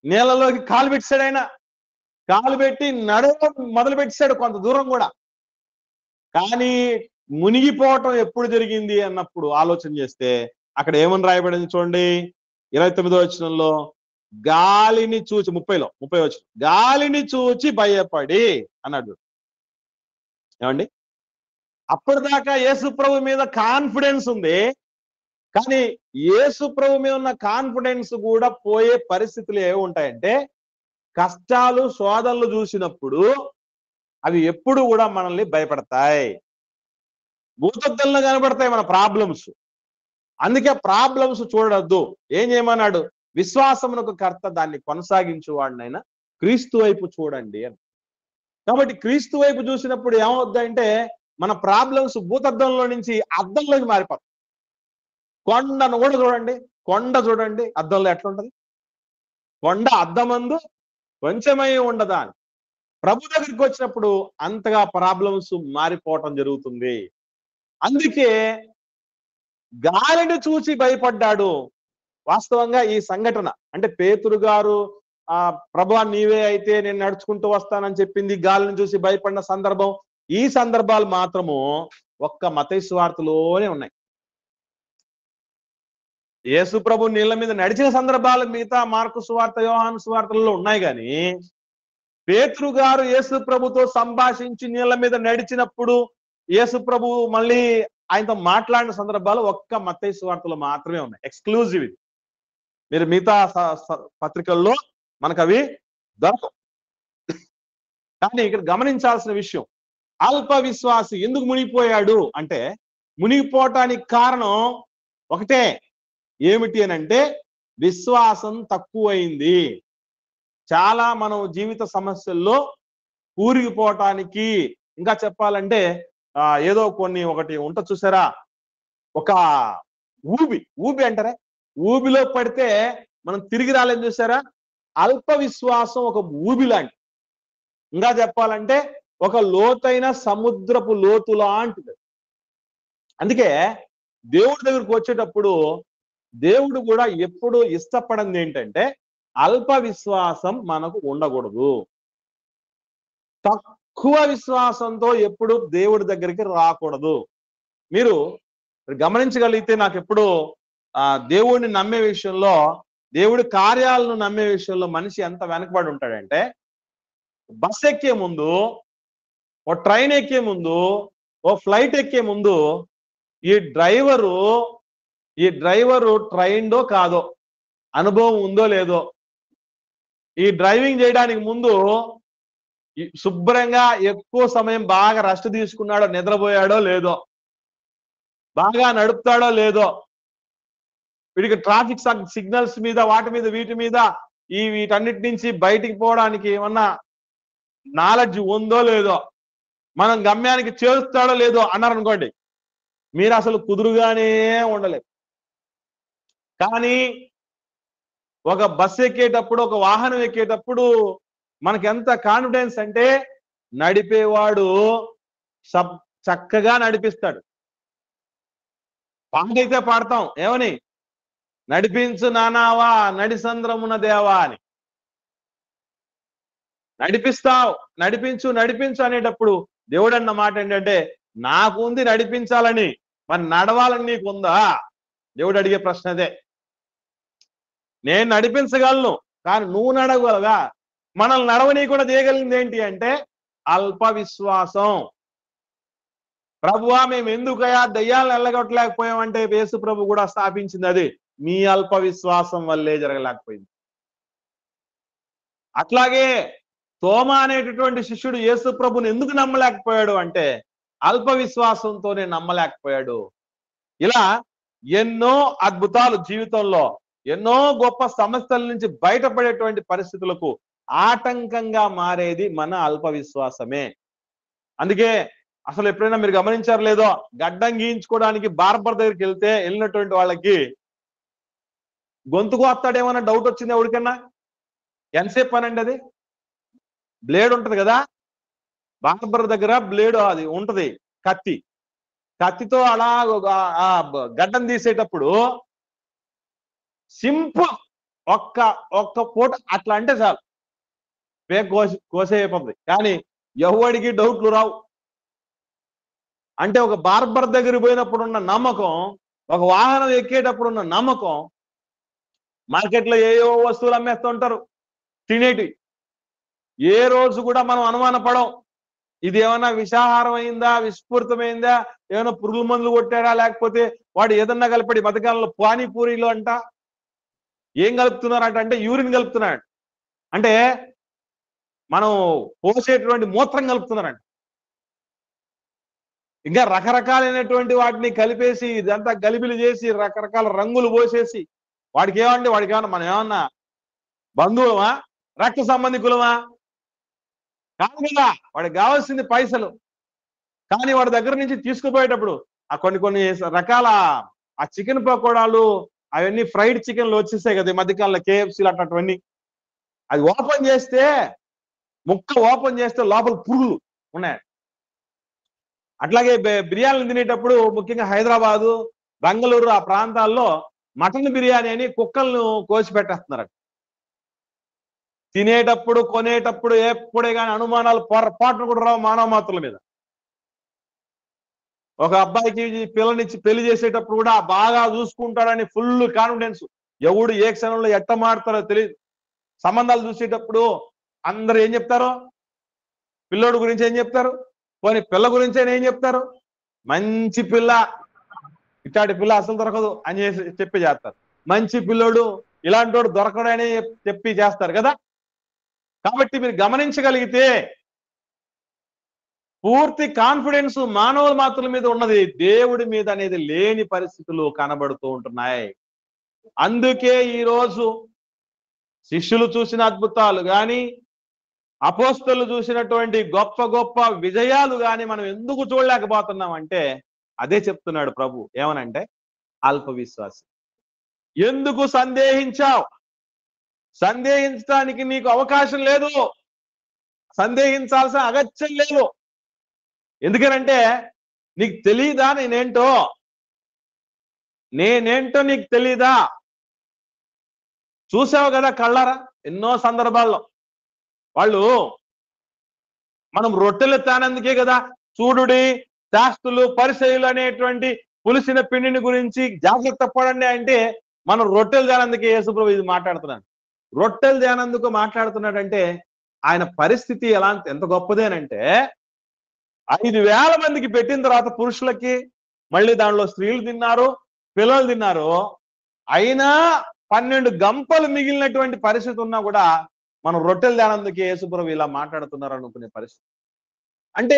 నీళ్ళలోకి కాలు పెట్టాడు. ఆయన కాలు పెట్టి నడవడం మొదలు పెట్టాడు కొంత దూరం కూడా. కానీ మునిగిపోవటం ఎప్పుడు జరిగింది అన్నప్పుడు ఆలోచన చేస్తే అక్కడ ఏమని రాయబడింది చూడండి, 29వ వచనంలో, గాలిని చూచి, 30 వచనం, గాలిని చూచి భయపడి అన్నాడు. ఏమండి? అప్పటిదాకా యేసు ప్రభు మీద కాన్ఫిడెన్స్ ఉంది, కానీ యేసు ప్రభు మీద ఉన్న కాన్ఫిడెన్స్ కూడా పోయే పరిస్థితులు ఏమి ఉంటాయంటే, కష్టాలు శోధనలు చూసినప్పుడు అవి ఎప్పుడు కూడా మనల్ని భయపడతాయి, భూతద్దంలో కనబడతాయి మన ప్రాబ్లమ్స్. అందుకే ప్రాబ్లమ్స్ చూడొద్దు. ఏం చేయమన్నాడు? విశ్వాసమునకు కర్త, దాన్ని కొనసాగించు వాడినైనా క్రీస్తు వైపు చూడండి అని. కాబట్టి క్రీస్తు వైపు చూసినప్పుడు ఏమవుద్దంటే, మన ప్రాబ్లమ్స్ భూతద్దంలో నుంచి అద్దంలోకి మారిపోతాయి. కొండను కూడా చూడండి, కొండ చూడండి అద్దంలో ఎట్లుంటది, కొండ అద్దమందు కొంచెమై ఉండదా అని. ప్రభు దగ్గరికి వచ్చినప్పుడు అంతగా ప్రాబ్లమ్స్ మారిపోవటం జరుగుతుంది. అందుకే గాలిని చూసి భయపడ్డాడు. వాస్తవంగా ఈ సంఘటన అంటే, పేతురు గారు ప్రభువా నీవే అయితే నేను నడుచుకుంటూ వస్తానని చెప్పింది, గాలిని చూసి భయపడిన సందర్భం, ఈ సందర్భాలు మాత్రము ఒక్క మత్తయి సువార్తలోనే ఉన్నాయి. యేసు ప్రభు నీళ్ళ మీద నడిచిన సందర్భాలు మిగతా మార్కు సువార్త, యోహాను సువార్తలలో ఉన్నాయి. కానీ పేతురు గారు యేసు ప్రభుతో సంభాషించి నీళ్ళ మీద నడిచినప్పుడు యేసు ప్రభు మళ్ళీ ఆయనతో మాట్లాడిన సందర్భాలు ఒక్క మత్తయి సువార్తలో మాత్రమే ఉన్నాయి. ఎక్స్క్లూజివ్ ఇది. మీరు మిగతా పత్రికల్లో మనకు అవి దొరకవు. కానీ ఇక్కడ గమనించాల్సిన విషయం, అల్ప విశ్వాసి ఎందుకు మునిగిపోయాడు అంటే, మునిగిపోవటానికి కారణం ఒకటే. ఏమిటి అని అంటే, విశ్వాసం తక్కువైంది. చాలా మనం జీవిత సమస్యల్లో కూరిగిపోవటానికి, ఇంకా చెప్పాలంటే ఏదో కొన్ని ఒకటి ఉంట చూసారా, ఒక ఊబి అంటారా, ఊబిలో పడితే మనం తిరిగి రాలేని చూసారా, అల్ప విశ్వాసం ఒక ఊబి లాంటి. ఇంకా చెప్పాలంటే ఒక లోతైన సముద్రపు లోతు లాంటిది. అందుకే దేవుడి దగ్గరికి వచ్చేటప్పుడు దేవుడు కూడా ఎప్పుడు ఇష్టపడింది ఏంటంటే, అల్ప విశ్వాసం మనకు ఉండకూడదు. తక్కువ విశ్వాసంతో ఎప్పుడు దేవుడి దగ్గరికి రాకూడదు. మీరు గమనించగలిగితే నాకు ఎప్పుడు దేవుడిని నమ్మే విషయంలో, దేవుడి కార్యాలను నమ్మే విషయంలో మనిషి ఎంత వెనకబడి ఉంటాడంటే, బస్ ఎక్కే ముందు, ఓ ట్రైన్ ఎక్కే ముందు, ఓ ఫ్లైట్ ఎక్కే ముందు ఈ డ్రైవరు ట్రైన్డో కాదో, అనుభవం ఉందో లేదో, ఈ డ్రైవింగ్ చేయడానికి ముందు శుభ్రంగా ఎక్కువ సమయం బాగా రెస్ట్ తీసుకున్నాడో, నిద్రపోయాడో లేదో, బాగా నడుపుతాడో లేదో, వీడికి ట్రాఫిక్ సిగ్నల్స్ మీద వాటి మీద వీటి మీద వీటన్నిటి నుంచి బయటికి పోవడానికి ఏమన్నా నాలెడ్జ్ ఉందో లేదో, మనం గమ్యానికి చేరుస్తాడో లేదో అన్నారు అనుకోండి, మీరు అసలు కుదురుగానే ఉండలేదు. కానీ ఒక బస్సు ఎక్కేటప్పుడు, ఒక వాహనం ఎక్కేటప్పుడు మనకి ఎంత కాన్ఫిడెన్స్ అంటే, నడిపేవాడు చక్కగా నడిపిస్తాడు. పాట అయితే పాడతాం ఏమని, నడిపించు నానావా నడిసంద్రమున దేవా అని. నడిపించు అనేటప్పుడు దేవుడు అన్న మాట ఏంటంటే, నాకుంది నడిపించాలని, మరి నడవాలని నీకుందా? దేవుడు అడిగే ప్రశ్న అదే. నేను నడిపించగలను, కానీ నువ్వు నడవగలవా? మనల్ని నడవని కూడా చేయగలిగింది ఏంటి అంటే అల్ప విశ్వాసం. ప్రభువా మేము ఎందుకయా దయ్యాలను వెళ్ళగొట్టలేకపోయామంటే యేసు ప్రభు కూడా స్థాపించింది అది మీ అల్ప విశ్వాసం వల్లే జరగలేకపోయింది. అట్లాగే తోమా అనేటటువంటి శిష్యుడు యేసు ప్రభుని ఎందుకు నమ్మలేకపోయాడు అంటే అల్ప విశ్వాసంతోనే నమ్మలేకపోయాడు. ఇలా ఎన్నో అద్భుతాలు జీవితంలో, ఎన్నో గొప్ప సమస్యల నుంచి బయటపడేటువంటి పరిస్థితులకు ఆటంకంగా మారేది మన అల్ప విశ్వాసమే. అందుకే అసలు ఎప్పుడైనా మీరు గమనించారు లేదో, గడ్డం గీయించుకోవడానికి బార్బర్ దగ్గరికి వెళ్ళినటువంటి వాళ్ళకి గొంతుకు వస్తాడేమన్నా డౌట్ వచ్చింది ఎవరికన్నా? ఎంతసేపు పనండి అది? బ్లేడ్ ఉంటది కదా, బార్బర్ దగ్గర బ్లేడ్ అది ఉంటది, కత్తితో అలా గడ్డం తీసేటప్పుడు సింపుల్ ఒక్క పూట అట్లా అంటే చాలు కోసేయపోతుంది. కానీ ఎవడికి డౌట్లు రావు. అంటే ఒక బార్బర్ దగ్గర పోయినప్పుడు ఉన్న నమ్మకం, ఒక వాహనం ఎక్కేటప్పుడు ఉన్న నమ్మకం, మార్కెట్లో ఏవో వస్తువులు అమ్మేస్తూ ఉంటారు తినేటివి, ఏ రోజు కూడా మనం అనుమానపడం ఇది ఏమన్నా విషాహారం అయిందా, విస్ఫూర్తమైందా, ఏమైనా పురుగుల మందులు కొట్టాడా, లేకపోతే వాడు ఏదన్నా కలిపడి మధ్యకాలంలో పానీపూరిలో అంట ఏం కలుపుతున్నారంట అంటే యూరిన్ కలుపుతున్నాడు, అంటే మనం పోసేటువంటి మూత్రం కలుపుతున్నారంట. ఇంకా రకరకాలైనటువంటి వాటిని కలిపేసి ఇదంతా గలిబిలి చేసి రకరకాల రంగులు పోసేసి వాడికి ఏమన్నా మనం ఏమన్నా బంధువులమా, రక్త సంబంధికులమా? కాదు కదా, వాడికి కావాల్సింది పైసలు. కానీ వాడి దగ్గర నుంచి తీసుకుపోయేటప్పుడు ఆ కొన్ని రకాల ఆ చికెన్ పకోడాలు అవన్నీ ఫ్రైడ్ చికెన్లు వచ్చేసాయి కదా ఈ మధ్యకాలంలో, KFCలు అట్లాంటివన్నీ. అది ఓపెన్ చేస్తే లోపల పురుగులు ఉన్నాయి. అట్లాగే బిర్యానీలు తినేటప్పుడు ముఖ్యంగా హైదరాబాదు, బెంగళూరు ఆ ప్రాంతాల్లో మటన్ బిర్యానీ అని కుక్కలను కోసి పెట్టేస్తున్నారు. తినేటప్పుడు కొనేటప్పుడు ఎప్పుడే కానీ అనుమానాలు పొరపాటును కూడా రావు మానవ మాత్రుల మీద. ఒక అబ్బాయికి పిల్లనిచ్చి పెళ్లి చేసేటప్పుడు కూడా బాగా చూసుకుంటాడని ఫుల్ కాన్ఫిడెన్స్. ఎవడు ఏ క్షణంలో ఎట్ట మారుతారో తెలియదు. సంబంధాలు చూసేటప్పుడు అందరూ ఏం చెప్తారో, పిల్లోడు గురించి ఏం చెప్తారు, పోనీ పిల్ల గురించి ఏం చెప్తారు, మంచి పిల్ల, ఇట్లాంటి పిల్ల అసలు దొరకదు అని చెప్పి చేస్తారు. మంచి పిల్లోడు, ఇలాంటి వాడు దొరకడని చెప్పి చేస్తారు కదా. కాబట్టి మీరు గమనించగలిగితే పూర్తి కాన్ఫిడెన్స్ మానవుల మాత్రుల మీద ఉన్నది, దేవుడి మీద అనేది లేని పరిస్థితులు కనబడుతూ ఉంటున్నాయి. అందుకే ఈరోజు శిష్యులు చూసిన అద్భుతాలు గాని, అపోస్తలు చూసినటువంటి గొప్ప గొప్ప విజయాలు గాని మనం ఎందుకు చూడలేకపోతున్నాం అంటే అదే చెప్తున్నాడు ప్రభు. ఏమనంటే అల్ప విశ్వాసి. ఎందుకు సందేహించావు? సందేహించడానికి నీకు అవకాశం లేదు, సందేహించాల్సిన అగత్యం లేదు. ఎందుకనంటే నీకు తెలీదా నేనేంటో నీకు తెలీదా? చూసావు కదా కళ్ళారా ఎన్నో సందర్భాల్లో. వాళ్ళు మనం రొట్టెలు తానందుకే కదా చూడుడి శాస్త్రులు పరిసయ్యులు అనేటువంటి పులిసిన పిండిని గురించి జాగ్రత్త పడండి అంటే మనం రొట్టెలు తానందుకే యేసుప్రభు ఇది మాట్లాడుతున్నాడు. రొట్టెలు తానందుకు మాట్లాడుతున్నాడంటే ఆయన పరిస్థితి ఎంత గొప్పదేనంటే 5,000 మందికి పెట్టిన తర్వాత పురుషులకి, మళ్ళీ దానిలో స్త్రీలు తిన్నారు, పిల్లలు తిన్నారు, అయినా 12 గంపలు మిగిలినటువంటి పరిస్థితి ఉన్నా కూడా మనం రొట్టెలు తానందుకే యేసుప్రభు ఇలా మాట్లాడుతున్నారు అనుకునే పరిస్థితి. అంటే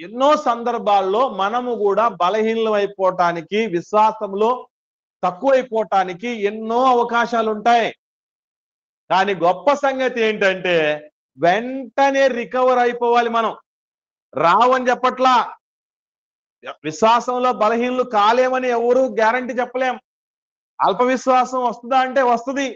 ఎన్నో సందర్భాల్లో మనము కూడా బలహీనం అయిపోవటానికి, విశ్వాసంలో తక్కువైపోవటానికి ఎన్నో అవకాశాలు ఉంటాయి. కానీ గొప్ప సంగతి ఏంటంటే వెంటనే రికవర్ అయిపోవాలి. మనం రావని చెప్పట్లా, విశ్వాసంలో బలహీనలు కాలేమని ఎవరు గ్యారంటీ చెప్పలేం. అల్ప విశ్వాసం వస్తుందా అంటే వస్తుంది.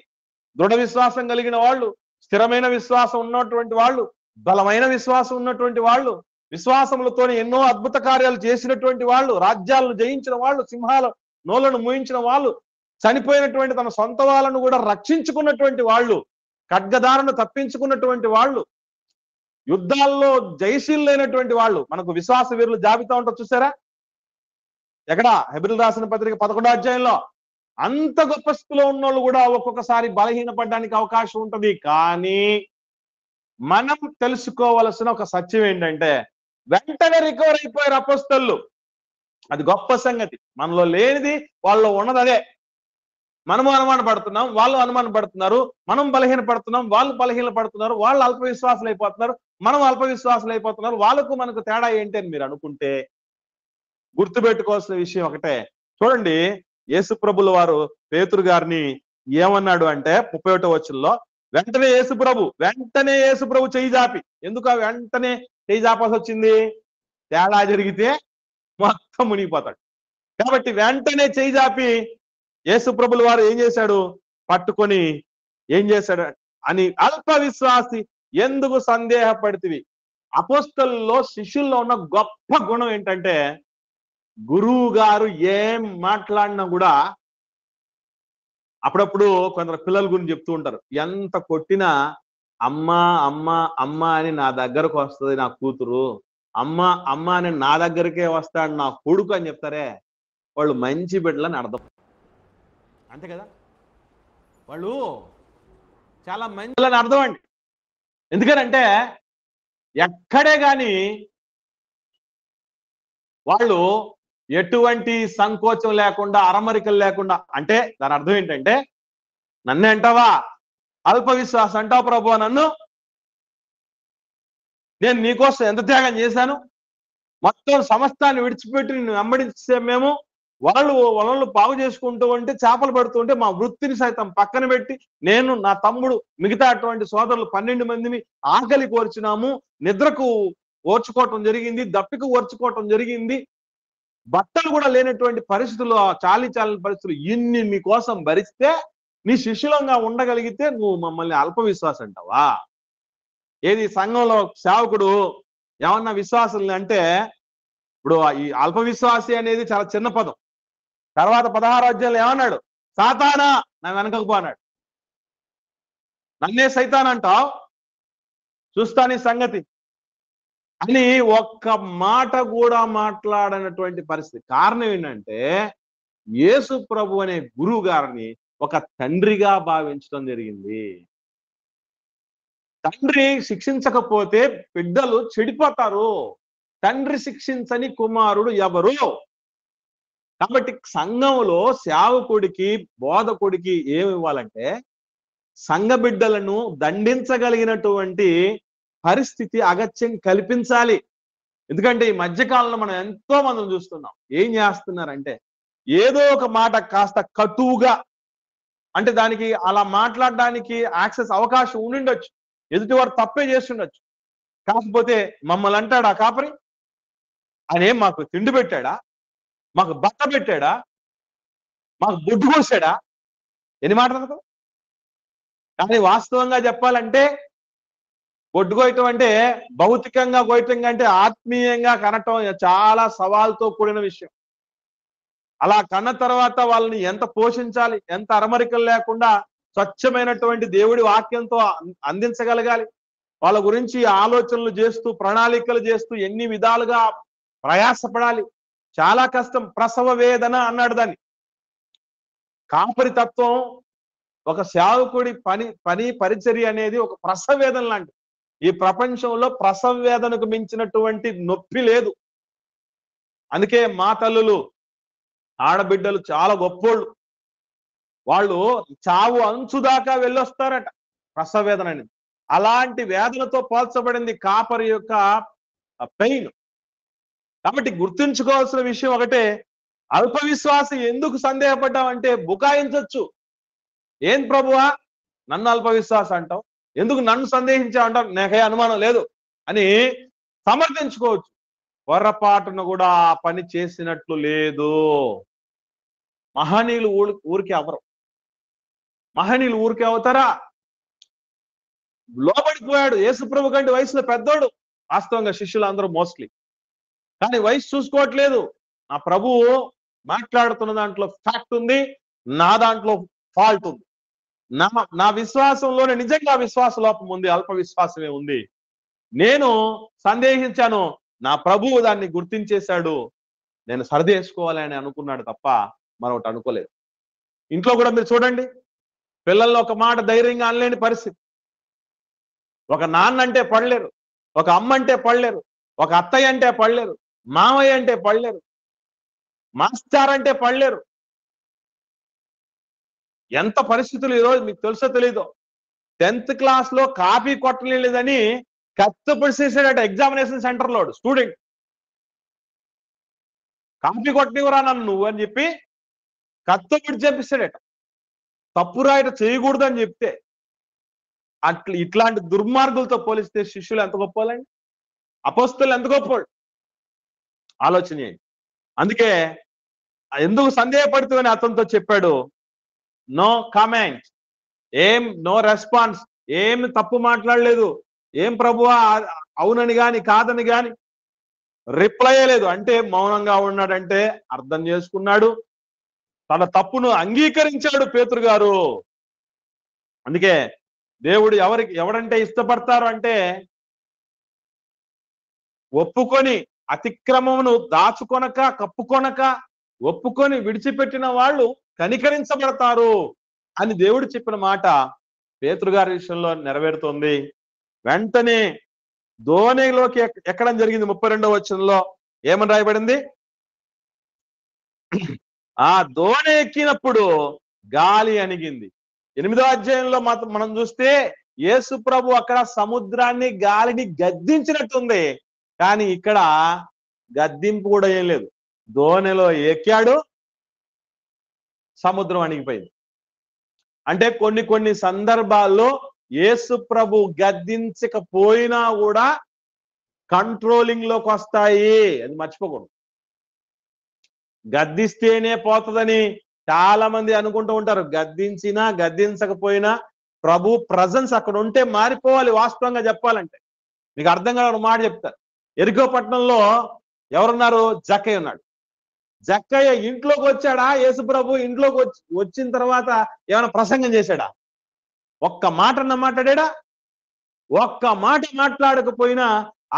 దృఢ విశ్వాసం కలిగిన వాళ్ళు, స్థిరమైన విశ్వాసం ఉన్నటువంటి వాళ్ళు, బలమైన విశ్వాసం ఉన్నటువంటి వాళ్ళు, విశ్వాసములతో ఎన్నో అద్భుత కార్యాలు చేసినటువంటి వాళ్ళు, రాజ్యాలను జయించిన వాళ్ళు, సింహాల నోళ్లను మూయించిన వాళ్ళు, చనిపోయినటువంటి తన సొంత వాళ్ళను కూడా రక్షించుకున్నటువంటి వాళ్ళు, ఖడ్గదారును తప్పించుకున్నటువంటి వాళ్ళు, యుద్ధాల్లో జయశీలైనటువంటి వాళ్ళు, మనకు విశ్వాస వీరులు జాబితా ఉంటుంది చూసారా ఎక్కడ? హెబ్రీయులకు రాసిన పత్రిక 11వ అధ్యాయంలో. అంత గొప్ప స్థితిలో ఉన్నోళ్ళు కూడా ఒక్కొక్కసారి బలహీనపడడానికి అవకాశం ఉంటుంది. కానీ మనం తెలుసుకోవలసిన ఒక సత్యం ఏంటంటే వెంటనే రికవర్ అయిపోయారు అపోస్తలు. అది గొప్ప సంగతి. మనలో లేనిది వాళ్ళలో ఉన్నది అదే. మనము అనుమాన పడుతున్నాం, వాళ్ళు అనుమాన పడుతున్నారు. మనం బలహీన పడుతున్నాం, వాళ్ళు బలహీన పడుతున్నారు. వాళ్ళు అల్ప విశ్వాసులు అయిపోతున్నారు, మనం అల్ప విశ్వాసులు అయిపోతున్నారు. వాళ్ళకు మనకు తేడా ఏంటి అని మీరు అనుకుంటే గుర్తుపెట్టుకోవాల్సిన విషయం ఒకటే. చూడండి, యేసు ప్రభుల వారు పేతురు గారిని ఏమన్నాడు అంటే 31వ వచనంలో, వెంటనే యేసు ప్రభు చెయ్యి జాపి. ఎందుకు వెంటనే చెయ్యి జాపాల్సి వచ్చింది? తేడా జరిగితే మొత్తం మునిగిపోతాడు. కాబట్టి వెంటనే చెయ్యి జాపి యేసు ప్రభుల వారు ఏం చేశాడు? పట్టుకొని ఏం చేశాడు అని, అల్ప విశ్వాసి ఎందుకు సందేహపడితివి? అపోస్తలుల్లో శిష్యుల్లో ఉన్న గొప్ప గుణం ఏంటంటే, గురువు గారు ఏం మాట్లాడినా కూడా, అప్పుడప్పుడు కొందరు పిల్లల గురించి చెప్తూ ఉంటారు, ఎంత కొట్టినా అమ్మా అమ్మ అమ్మ అని నా దగ్గరకు వస్తుంది నా కూతురు, అమ్మ అమ్మ అని నా దగ్గరికే వస్తాడు నా కొడుకు అని చెప్తారే, వాళ్ళు మంచి బిడ్డలని అర్థం. అంతే కదా, వాళ్ళు చాలా మంచి అర్థం అండి. ఎందుకనంటే ఎక్కడే గాని వాళ్ళు ఎటువంటి సంకోచం లేకుండా, అరమరికలు లేకుండా, అంటే దాని అర్థం ఏంటంటే, నన్నే అంటావా అల్ప విశ్వాసం అంటావు ప్రభు, నన్ను నేను నీకోసం ఎంత త్యాగం చేశాను, మొత్తం సమస్తాన్ని విడిచిపెట్టి నిన్ను వెంబడిస్తే మేము వాళ్ళు బాగు చేసుకుంటూ ఉంటే, చేపలు పడుతూ ఉంటే మా వృత్తిని సైతం పక్కన పెట్టి, నేను నా తమ్ముడు మిగతా అటువంటి సోదరులు 12 మందిని ఆకలి కోర్చినాము, నిద్రకు ఓర్చుకోవటం జరిగింది, దప్పిక ఓర్చుకోవటం జరిగింది, బట్టలు కూడా లేనటువంటి పరిస్థితుల్లో, చాలని పరిస్థితులు, ఇన్ని మీకోసం భరిస్తే నీ శిష్యులంగా ఉండగలిగితే నువ్వు మమ్మల్ని అల్ప విశ్వాసం అంటావా? ఏది సంఘంలో సేవకుడు ఏమన్నా విశ్వాసం అంటే, ఇప్పుడు ఈ అల్ప విశ్వాసి అనేది చాలా చిన్న పదం. తర్వాత 16వ అధ్యాయంలో ఏమన్నాడు? సాతానా నా వెనకకు పో అన్నాడు. నన్నే సైతాన్ అంటావు, చూస్తా నీ సంగతి అని ఒక్క మాట కూడా మాట్లాడనటువంటి పరిస్థితి. కారణం ఏంటంటే, యేసు ప్రభు అనే గురువు గారిని ఒక తండ్రిగా భావించడం జరిగింది. తండ్రి శిక్షించకపోతే బిడ్డలు చెడిపోతారు. తండ్రి శిక్షించని కుమారుడు ఎవరు? కాబట్టి సంఘంలో సేవకుడికి, బోధకుడికి ఏమి ఇవ్వాలంటే, సంఘ బిడ్డలను దండించగలిగినటువంటి పరిస్థితి, అగత్యం కల్పించాలి. ఎందుకంటే ఈ మధ్యకాలంలో మనం ఎంతో మందిని చూస్తున్నాం. ఏం చేస్తున్నారంటే, ఏదో ఒక మాట కాస్త కటువుగా, అంటే దానికి అలా మాట్లాడడానికి యాక్సెస్ అవకాశం ఉండిండొచ్చు, ఎదుటివారు తప్పే చేస్తుండొచ్చు, కాకపోతే మమ్మల్ని అంటాడా కాపరి, ఆయన ఏం మాకు తిండి పెట్టాడా, మాకు బట్ట పెట్టాడా, మాకు బొడ్డు కోసాడా, ఎన్ని మాటలు. కానీ వాస్తవంగా చెప్పాలంటే, బొడ్డు కోయటం అంటే భౌతికంగా కోయటం కంటే ఆత్మీయంగా కనటం చాలా సవాల్తో కూడిన విషయం. అలా కన్న తర్వాత వాళ్ళని ఎంత పోషించాలి, ఎంత అరమరికలు లేకుండా స్వచ్ఛమైనటువంటి దేవుడి వాక్యంతో అందించగలగాలి, వాళ్ళ గురించి ఆలోచనలు చేస్తూ, ప్రణాళికలు చేస్తూ, ఎన్ని విధాలుగా ప్రయాసపడాలి, చాలా కష్టం. ప్రసవ వేదన అన్నాడు దాన్ని. కాపరి తత్వం, ఒక సేవకుడి పని పరిచర్య అనేది ఒక ప్రసవ వేదన లాంటి. ఈ ప్రపంచంలో ప్రసవ వేదనకు మించినటువంటి నొప్పి లేదు. అందుకే మా తల్లులు, ఆడబిడ్డలు చాలా గొప్పోళ్ళు. వాళ్ళు చావు అంచు దాకా వెళ్ళొస్తారట ప్రసవ వేదన అనేది. అలాంటి వేదనతో పోల్చబడింది కాపరి యొక్క పెయిన్. కాబట్టి గుర్తుంచుకోవాల్సిన విషయం ఒకటే, అల్ప విశ్వాసి ఎందుకు సందేహపడ్డావంటే బుకాయించవచ్చు. ఏం ప్రభువా నన్ను అల్ప విశ్వాసం అంటావు, ఎందుకు నన్ను సందేహించావంటావు, నాకే అనుమానం లేదు అని సమర్థించుకోవచ్చు. పొరపాటును కూడా ఆ పని చేసినట్లు లేదు. మహనీయులు ఊరికే అవరు. మహనీయులు ఊరికే అవుతారా? లోబడిపోయాడు. యేసు ప్రభు కంటే వయసులో పెద్దోడు వాస్తవంగా శిష్యులు అందరూ మోస్ట్లీ, కానీ వయసు చూసుకోవట్లేదు. నా ప్రభువు మాట్లాడుతున్న దాంట్లో ఫ్యాక్ట్ ఉంది, నా దాంట్లో ఫాల్ట్ ఉంది. నా విశ్వాసంలోనే నిజంగా విశ్వాస లోపం ఉంది, అల్ప విశ్వాసమే ఉంది. నేను సందేహించాను, నా ప్రభువు దాన్ని గుర్తించేశాడు, నేను సరిదేసుకోవాలని అనుకున్నాడు తప్ప మరొకటి అనుకోలేదు. ఇంట్లో కూడా మీరు చూడండి, పిల్లల్లో ఒక మాట ధైర్యంగా అనలేని పరిస్థితి. ఒక నాన్న అంటే పడలేరు, ఒక అమ్మ అంటే పడలేరు, ఒక అత్తయ్య అంటే పడలేరు, మామయ్య అంటే పడలేరు. మాస్టర్ అంటే పడలేరు. ఎంత పరిస్థితులు ఈరోజు మీకు తెలుసో తెలీదో. 10th క్లాస్ లో కాపీ కొట్టలేదని కత్తిపడిసేసాడట ఎగ్జామినేషన్ సెంటర్లో స్టూడెంట్. కాపీ కొట్టనివరా నన్ను నువ్వు అని చెప్పి కత్తిపడి చెప్పిస్తాడట. తప్పు రాయట చేయకూడదు అని చెప్తే. ఇట్లాంటి దుర్మార్గులతో పోలిస్తే శిష్యులు ఎంత గొప్పవాళ్ళండి, అపోస్తలు ఎంత గొప్పవాళ్ళు ఆలోచన చేయండి. అందుకే ఎందుకు సందేహపడుతుందని అతనితో చెప్పాడు. నో కామెంట్, నో రెస్పాన్స్, ఏం తప్పు మాట్లాడలేదు. ఏం ప్రభువా అవునని గాని కాదని గాని రిప్లై లేదు. అంటే మౌనంగా ఉన్నాడంటే అర్థం చేసుకున్నాడు, తన తప్పును అంగీకరించాడు పేతురు గారు. అందుకే దేవుడు ఎవడంటే ఇష్టపడతారు అంటే ఒప్పుకొని అతిక్రమమును దాచుకొనక కప్పుకొనక ఒప్పుకొని విడిచిపెట్టిన వాళ్ళు కనికరించబడతారు అని దేవుడు చెప్పిన మాట పేతురు గారి విషయంలో నెరవేరుతోంది. వెంటనే దోణిలోకి ఎక్కడం జరిగింది. 32వ వచనంలో ఏమని రాయబడింది? ఆ దోణి ఎక్కినప్పుడు గాలి అణిగింది. 8వ అధ్యాయంలో మనం చూస్తే యేసు ప్రభు అక్కడ సముద్రాన్ని గాలిని గద్దించినట్టుంది. కానీ ఇక్కడ గద్దింపు కూడా ఏం లేదు. దోణిలో ఎక్కాడు, సముద్రం అణిగిపోయింది. అంటే కొన్ని సందర్భాల్లో యేసు ప్రభు గద్దించకపోయినా కూడా కంట్రోలింగ్ లోకి వస్తాయి. అది మర్చిపోకూడదు. గద్దిస్తేనే పోతుందని చాలా మంది అనుకుంటూ ఉంటారు. గద్దించినా గద్దించకపోయినా ప్రభు ప్రజెన్స్ అక్కడ ఉంటే మారిపోవాలి. వాస్తవంగా చెప్పాలంటే మీకు అర్థం కాని మాట చెప్తారు. ఎరికో పట్టణంలో ఎవరున్నారు? జక్కయ్య ఉన్నాడు. జక్కయ్య ఇంట్లోకి వచ్చాడా? యేసు ప్రభు ఇంట్లోకి వచ్చిన తర్వాత ఏమైనా ప్రసంగం చేశాడా? ఒక్క మాట మాట్లాడా? ఒక్క మాట మాట్లాడకపోయినా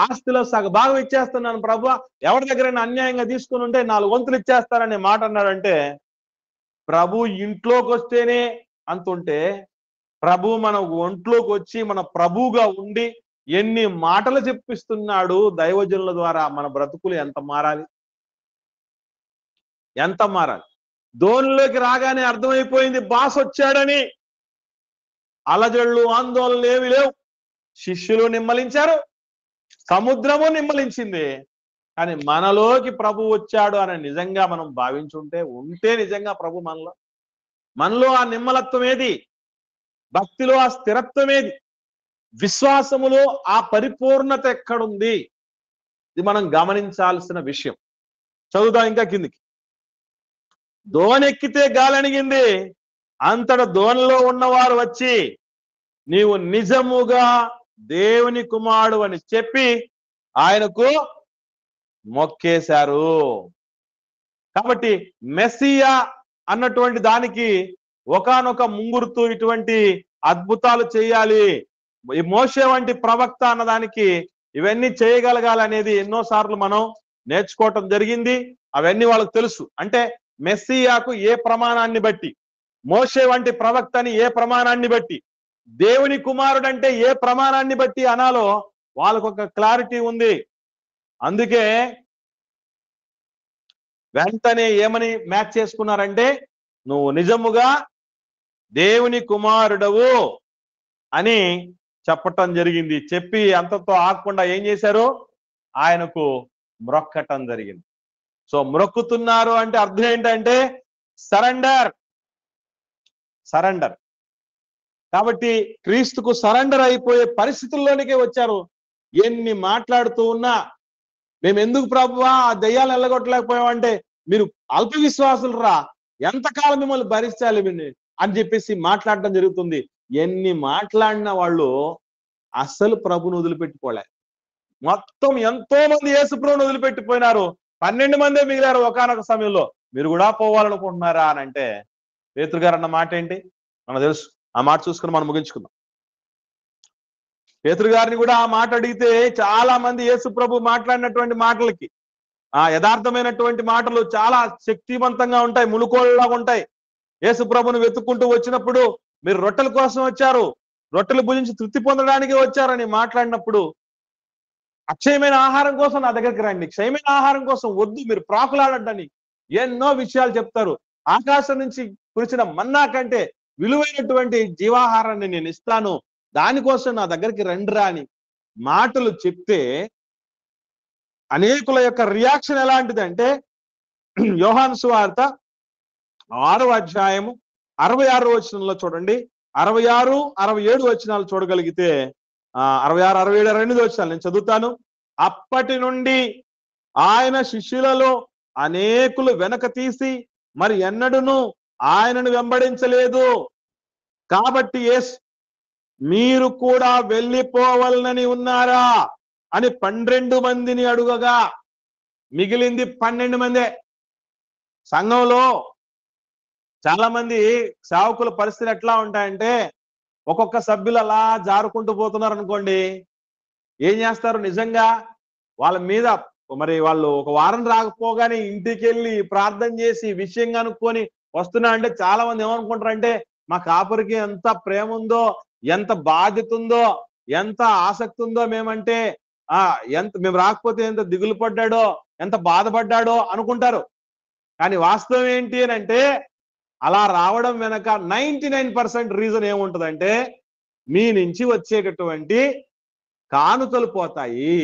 ఆస్తిలో సగభాగం ఇచ్చేస్తున్నాను ప్రభు, ఎవరి దగ్గరైనా అన్యాయంగా తీసుకుని ఉంటే 4 వంతులు ఇచ్చేస్తాననే మాట అన్నాడంటే ప్రభు ఇంట్లోకి వస్తేనే అంతుంటే ప్రభు మన ఒంట్లోకి వచ్చి మన ప్రభువుగా ఉండి ఎన్ని మాటలు చెప్పిస్తున్నాడు దైవజనుల ద్వారా. మన బ్రతుకులు ఎంత మారాలి, ఎంత మారాలి. దోనిలోకి రాగానే అర్థమైపోయింది బాస్ వచ్చాడని. అలజడులు ఆందోళనలు ఏమి లేవు. శిష్యులు నిమ్మలించారు, సముద్రము నిమ్మలించింది. కానీ మనలోకి ప్రభు వచ్చాడు అని నిజంగా మనం ఉంటే నిజంగా ప్రభు మనలో ఆ నిమ్మలత్వం ఏది, భక్తిలో ఆ స్థిరత్వం ఏది, విశ్వాసములో ఆ పరిపూర్ణత ఎక్కడుంది, ఇది మనం గమనించాల్సిన విషయం. చదువుదాం ఇంకా కిందికి. దోణెక్కితే గాలణిగింది. అంతట దోణిలో ఉన్నవారు వచ్చి నీవు నిజముగా దేవుని కుమారుడు అని చెప్పి ఆయనకు మొక్కేశారు. కాబట్టి మెస్సియా అన్నటువంటి దానికి ఒకానొక ముంగుర్తు, ఇటువంటి అద్భుతాలు చేయాలి, ఈ మోషే వంటి ప్రవక్త అన్నదానికి ఇవన్నీ చేయగలగాలనేది ఎన్నోసార్లు మనం నేర్చుకోవటం జరిగింది. అవన్నీ వాళ్ళకు తెలుసు. అంటే మెస్సియాకు ఏ ప్రమాణాన్ని బట్టి, మోషే వంటి ప్రవక్తని ఏ ప్రమాణాన్ని బట్టి, దేవుని కుమారుడు అంటే ఏ ప్రమాణాన్ని బట్టి అనాలో వాళ్ళకు ఒక క్లారిటీ ఉంది. అందుకే వెంటనే ఏమని మ్యాచ్ చేసుకున్నారంటే నువ్వు నిజముగా దేవుని కుమారుడవు అని చెప్పటం జరిగింది. చెప్పి అంతతో ఆగకుండా ఏం చేశారు? ఆయనకు మ్రొక్కటం జరిగింది. సో మ్రొక్కుతున్నారు అంటే అర్థం ఏంటంటే సరెండర్. కాబట్టి క్రీస్తుకు సరెండర్ అయిపోయే పరిస్థితుల్లోనికే వచ్చారు. ఎన్ని మాట్లాడుతూ ఉన్నా మేము ఎందుకు ప్రభువా ఆ దయ్యాలు వెళ్ళగొట్టలేకపోయామంటే మీరు అల్ప విశ్వాసులు రా, ఎంతకాలం మిమ్మల్ని భరించాలి అని చెప్పేసి మాట్లాడటం జరుగుతుంది. ఎన్ని మాట్లాడిన వాళ్ళు అస్సలు ప్రభుని వదిలిపెట్టుకోలే. మొత్తం ఎంతో మంది యేసు ప్రభుని వదిలిపెట్టిపోయినారు. 12 మందే మిగిలారు ఒకానొక సమయంలో. మీరు కూడా పోవాలనుకుంటున్నారా అని అంటే పేతురు గారు అన్న మాట ఏంటి మనకు తెలుసు. ఆ మాట చూసుకుని మనం ముగించుకుందాం. పేతురు గారిని కూడా ఆ మాట అడిగితే చాలా మంది యేసు ప్రభు మాట్లాడినటువంటి మాటలకి యథార్థమైనటువంటి మాటలు చాలా శక్తివంతంగా ఉంటాయి, ములుకోళ్ళలాగా ఉంటాయి. యేసు ప్రభుని వెతుక్కుంటూ వచ్చినప్పుడు మీరు రొట్టెల కోసం వచ్చారు, రొట్టెలు భుజించి తృప్తి పొందడానికి వచ్చారని మాట్లాడినప్పుడు అక్షయమైన ఆహారం కోసం నా దగ్గరికి రండి, క్షయమైన ఆహారం కోసం వద్దు, మీరు ప్రాకులాడని ఎన్నో విషయాలు చెప్తారు. ఆకాశం నుంచి కురిసిన మన్నా కంటే విలువైనటువంటి జీవాహారాన్ని నేను ఇస్తాను, దానికోసం నా దగ్గరికి రండిరా అని మాటలు చెప్తే అనేకుల యొక్క రియాక్షన్ ఎలాంటిదంటే, యోహాను సువార్త 6వ అధ్యాయము 66వ వచనంలో చూడండి, 66, 67 వచనాలు చూడగలిగితే 66, 67, 2 వచనాలు నేను చదువుతాను. అప్పటి నుండి ఆయన శిష్యులలో అనేకులు వెనక తీసి మరి ఎన్నడూను ఆయనను వెంబడించలేదు. కాబట్టి యేసు, మీరు కూడా వెళ్ళిపోవాలని ఉన్నారా అని 12 మందిని అడుగగా, మిగిలింది 12 మందే. సంఘంలో చాలా మంది సేవకుల పరిస్థితి ఎట్లా ఉంటాయంటే, ఒక్కొక్క సభ్యులు అలా జారుకుంటూ పోతున్నారు అనుకోండి, ఏం చేస్తారు? నిజంగా వాళ్ళ మీద మరి వాళ్ళు ఒక వారం రాకపోగానే ఇంటికి వెళ్ళి ప్రార్థన చేసి విషయం కనుక్కొని వస్తున్నా అంటే చాలా మంది ఏమనుకుంటారంటే, మా కాపరికి ఎంత ప్రేమ ఉందో, ఎంత బాధ్యత ఉందో, ఎంత ఆసక్తి ఉందో మేమంటే, మేము రాకపోతే ఎంత దిగులు పడ్డాడో, ఎంత బాధపడ్డాడో అనుకుంటారు. కానీ వాస్తవం ఏంటి అని అంటే, అలా రావడం వెనక 99% రీజన్ ఏముంటదంటే, మీ నుంచి వచ్చేటటువంటి కానుకలు పోతాయి,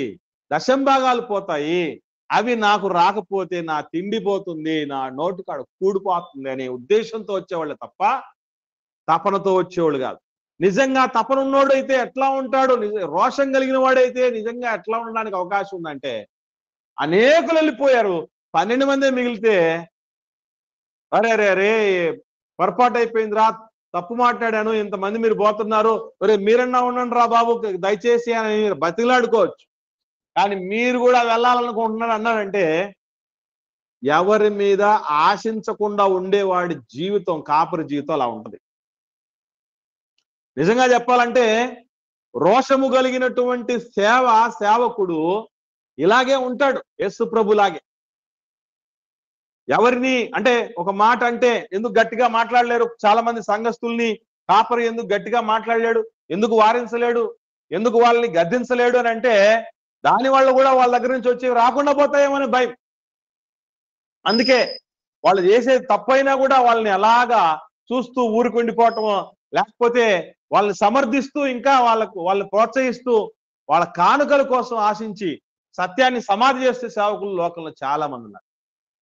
దశంభాగాలు పోతాయి, అవి నాకు రాకపోతే నా తిండి పోతుంది, నా నోటి కాడ కూడిపోతుంది అనే ఉద్దేశంతో వచ్చేవాళ్ళు తప్ప తపనతో వచ్చేవాళ్ళు కాదు. నిజంగా తపన ఉన్నోడు అయితే ఎట్లా ఉంటాడు, రోషం కలిగిన వాడైతే నిజంగా ఎట్లా ఉండడానికి అవకాశం ఉందంటే, అనేకులు వెళ్ళిపోయారు, 12 మందే మిగిలితే, అరే అరే అరే పొరపాటు అయిపోయిందిరా, తప్పు మాట్లాడాను, ఇంతమంది మీరు పోతున్నారు, ఒరే మీరన్నా ఉండండి రా బాబు దయచేసి అని బతిలాడుకోవచ్చు. కానీ మీరు కూడా వెళ్ళాలనుకుంటున్నారు అన్నారంటే, ఎవరి మీద ఆశించకుండా ఉండేవాడి జీవితం, కాపరి జీవితం అలా ఉంటది. నిజంగా చెప్పాలంటే రోషము కలిగినటువంటి సేవకుడు ఇలాగే ఉంటాడు, యేసు ప్రభులాగే. ఎవరిని అంటే ఒక మాట అంటే ఎందుకు గట్టిగా మాట్లాడలేరు చాలా మంది సంఘస్థుల్ని, కాపరి ఎందుకు గట్టిగా మాట్లాడలేడు, ఎందుకు వారించలేడు, ఎందుకు వాళ్ళని గద్దించలేడు అని అంటే, దాని వల్ల కూడా వాళ్ళ దగ్గర నుంచి వచ్చి రాకుండా పోతాయేమని భయం. అందుకే వాళ్ళు చేసేది తప్పైనా కూడా వాళ్ళని అలాగా చూస్తూ ఊరుకుండిపోవటము, లేకపోతే వాళ్ళని సమర్థిస్తూ ఇంకా వాళ్ళని ప్రోత్సహిస్తూ వాళ్ళ కానుకల కోసం ఆశించి సత్యాన్ని సమాధి చేసే సేవకులు లోకంలో చాలా మంది ఉన్నారు.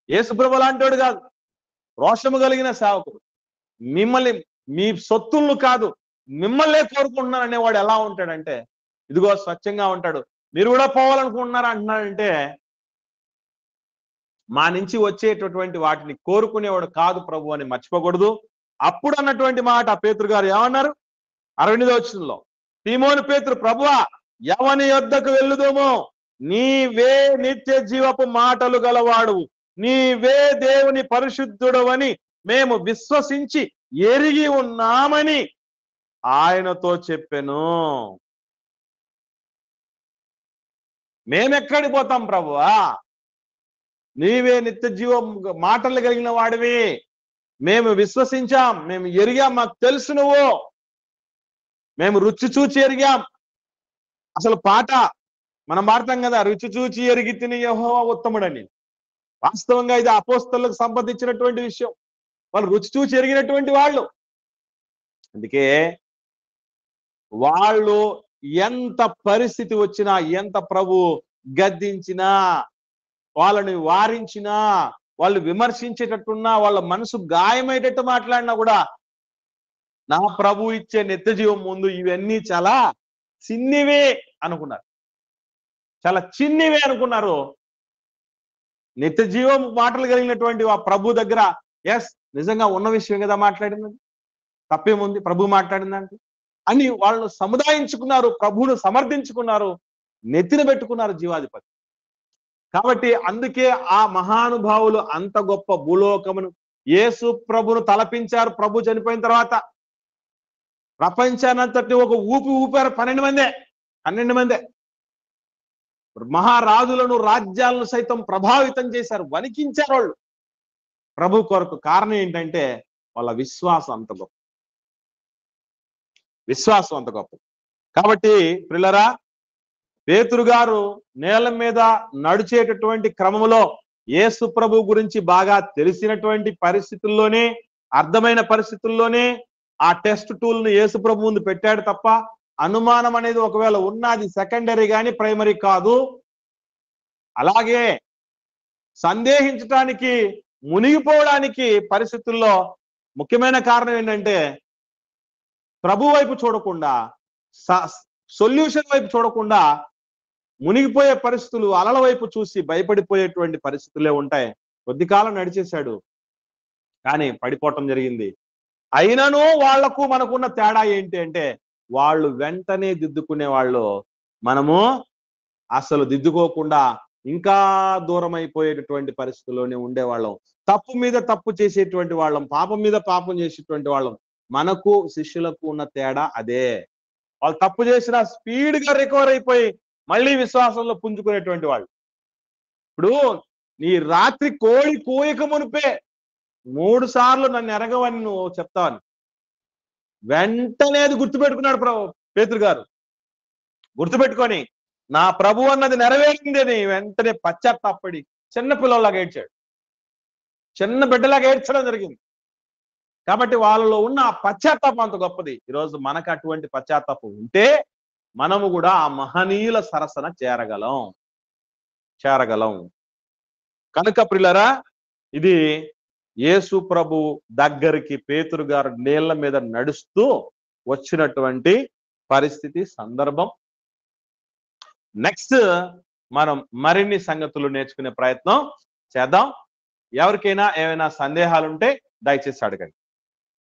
యేసుప్రభు లాంటివాడు కాదు, రోషము కలిగిన సేవకుడు. మిమ్మల్ని, మీ సొత్తులను కాదు మిమ్మల్నే కోరుకుంటున్నాను అనేవాడు ఎలా ఉంటాడంటే, ఇదిగో స్వచ్ఛంగా ఉంటాడు. మీరు కూడా పోవాలనుకుంటున్నారా అంటున్నాడంటే, మా నుంచి వచ్చేటటువంటి వాటిని కోరుకునేవాడు కాదు ప్రభు అని మర్చిపోకూడదు. అప్పుడు అన్నటువంటి మాట పేతురు గారు ఏమన్నారు? 68వ వచనంలో, సీమోను పేతురు, ప్రభువా ఎవని యొద్దకు వెళ్ళుదమో, నీవే నిత్య జీవపు మాటలు గలవాడు, నీవే దేవుని పరిశుద్ధుడవని మేము విశ్వసించి ఎరిగి ఉన్నామని ఆయనతో చెప్పెను. మేమెక్కడికి పోతాం ప్రభువా, నీవే నిత్య జీవం మాటలు కలిగిన వాడివి, మేము విశ్వసించాం, మేము ఎరిగాం, మాకు తెలుసు నువ్వు, మేము రుచి చూచి ఎరిగాం. అసలు పాట మనం పాడతాం కదా, రుచి చూచి ఎరిగి తిని యెహోవా ఉత్తముడని. వాస్తవంగా ఇది అపోస్తలులకు సంబంధించినటువంటి విషయం. వాళ్ళు రుచి చూచి ఎరిగినటువంటి వాళ్ళు. అందుకే వాళ్ళు ఎంత పరిస్థితి వచ్చినా, ఎంత ప్రభు గద్దించినా, వాళ్ళని వారించినా, వాళ్ళు విమర్శించేటట్టున్నా, వాళ్ళ మనసు గాయమయ్యేటట్టు మాట్లాడినా కూడా, నా ప్రభు ఇచ్చే నిత్య జీవం ముందు ఇవన్నీ చాలా చిన్నివే అనుకున్నారు, చాలా చిన్నివే అనుకున్నారు. నిత్య జీవం మాటలు కలిగినటువంటి ఆ ప్రభు దగ్గర ఎస్ నిజంగా ఉన్న విషయం కదా మాట్లాడిందని, తప్పేముంది ప్రభు మాట్లాడిందంటే అని వాళ్ళు సముదాయించుకున్నారు, ప్రభువును సమర్థించుకున్నారు, నెత్తిన పెట్టుకున్నారు జీవాధిపతి. కాబట్టి అందుకే ఆ మహానుభావులు అంత గొప్ప భూలోకమును యేసు ప్రభును తలపించారు. ప్రభు చనిపోయిన తర్వాత ప్రపంచానంతటి ఒక ఊపారు. 12 మందే మహారాజులను, రాజ్యాలను సైతం ప్రభావితం చేశారు, వణికించారు వాళ్ళు ప్రభు కొరకు. కారణం ఏంటంటే వాళ్ళ విశ్వాసం అంత గొప్ప, విశ్వాసం అంత గొప్ప. కాబట్టి ప్రియులారా, పేతురు గారు నేల మీద నడిచేటటువంటి క్రమంలో యేసు ప్రభు గురించి బాగా తెలిసినటువంటి పరిస్థితుల్లోనే, అర్థమైన పరిస్థితుల్లోనే ఆ టెస్ట్ టూల్ ను యేసు ప్రభు ముందు పెట్టాడు తప్ప, అనుమానం అనేది ఒకవేళ ఉన్నది సెకండరీ గాని ప్రైమరీ కాదు. అలాగే సందేహించటానికి, మునిగిపోవడానికి పరిస్థితుల్లో ముఖ్యమైన కారణం ఏంటంటే, ప్రభు వైపు చూడకుండా, సొల్యూషన్ వైపు చూడకుండా మునిగిపోయే పరిస్థితులు, అలల వైపు చూసి భయపడిపోయేటువంటి పరిస్థితులే ఉంటాయి. కొద్ది కాలం నడిచేశాడు, కానీ పడిపోవటం జరిగింది. అయినను వాళ్లకు మనకున్న తేడా ఏంటి అంటే, వాళ్ళు వెంటనే దిద్దుకునే వాళ్ళు, మనము అసలు దిద్దుకోకుండా ఇంకా దూరం అయిపోయేటటువంటి పరిస్థితుల్లోనే ఉండేవాళ్ళం. తప్పు మీద తప్పు చేసేటువంటి వాళ్ళం, పాపం మీద పాపం చేసేటువంటి వాళ్ళం. మనకు శిష్యులకు ఉన్న తేడా అదే. వాళ్ళు తప్పు చేసిన స్పీడ్ గా రికవర్ అయిపోయి మళ్ళీ విశ్వాసంలో పుంజుకునేటువంటి వాళ్ళు. ఇప్పుడు నీ రాత్రి కోడి కోయక మునిపే 3 సార్లు నన్ను ఎరగవని నువ్వు చెప్తావని వెంటనే అది గుర్తుపెట్టుకున్నాడు పేతురు గారు. గుర్తుపెట్టుకొని నా ప్రభు అన్నది నెరవేరింది అని వెంటనే పశ్చాత్తాపడి చిన్న పిల్లలాగా ఏడ్చాడు, చిన్న బిడ్డలాగా ఏడ్చడం జరిగింది. కాబట్టి వాళ్ళలో ఉన్న ఆ పశ్చాత్తాపం అంత గొప్పది. ఈరోజు మనకు అటువంటి పశ్చాత్తాపం ఉంటే మనము కూడా ఆ మహనీయుల సరసన చేరగలం. కనుక ప్రియులారా, ఇది యేసు ప్రభు దగ్గరికి పేతురు గారు నీళ్ల మీద నడుస్తూ వచ్చినటువంటి పరిస్థితి, సందర్భం. నెక్స్ట్ మనం మరిన్ని సంగతులు నేర్చుకునే ప్రయత్నం చేద్దాం. ఎవరికైనా ఏమైనా సందేహాలు ఉంటే దయచేసి అడగండి.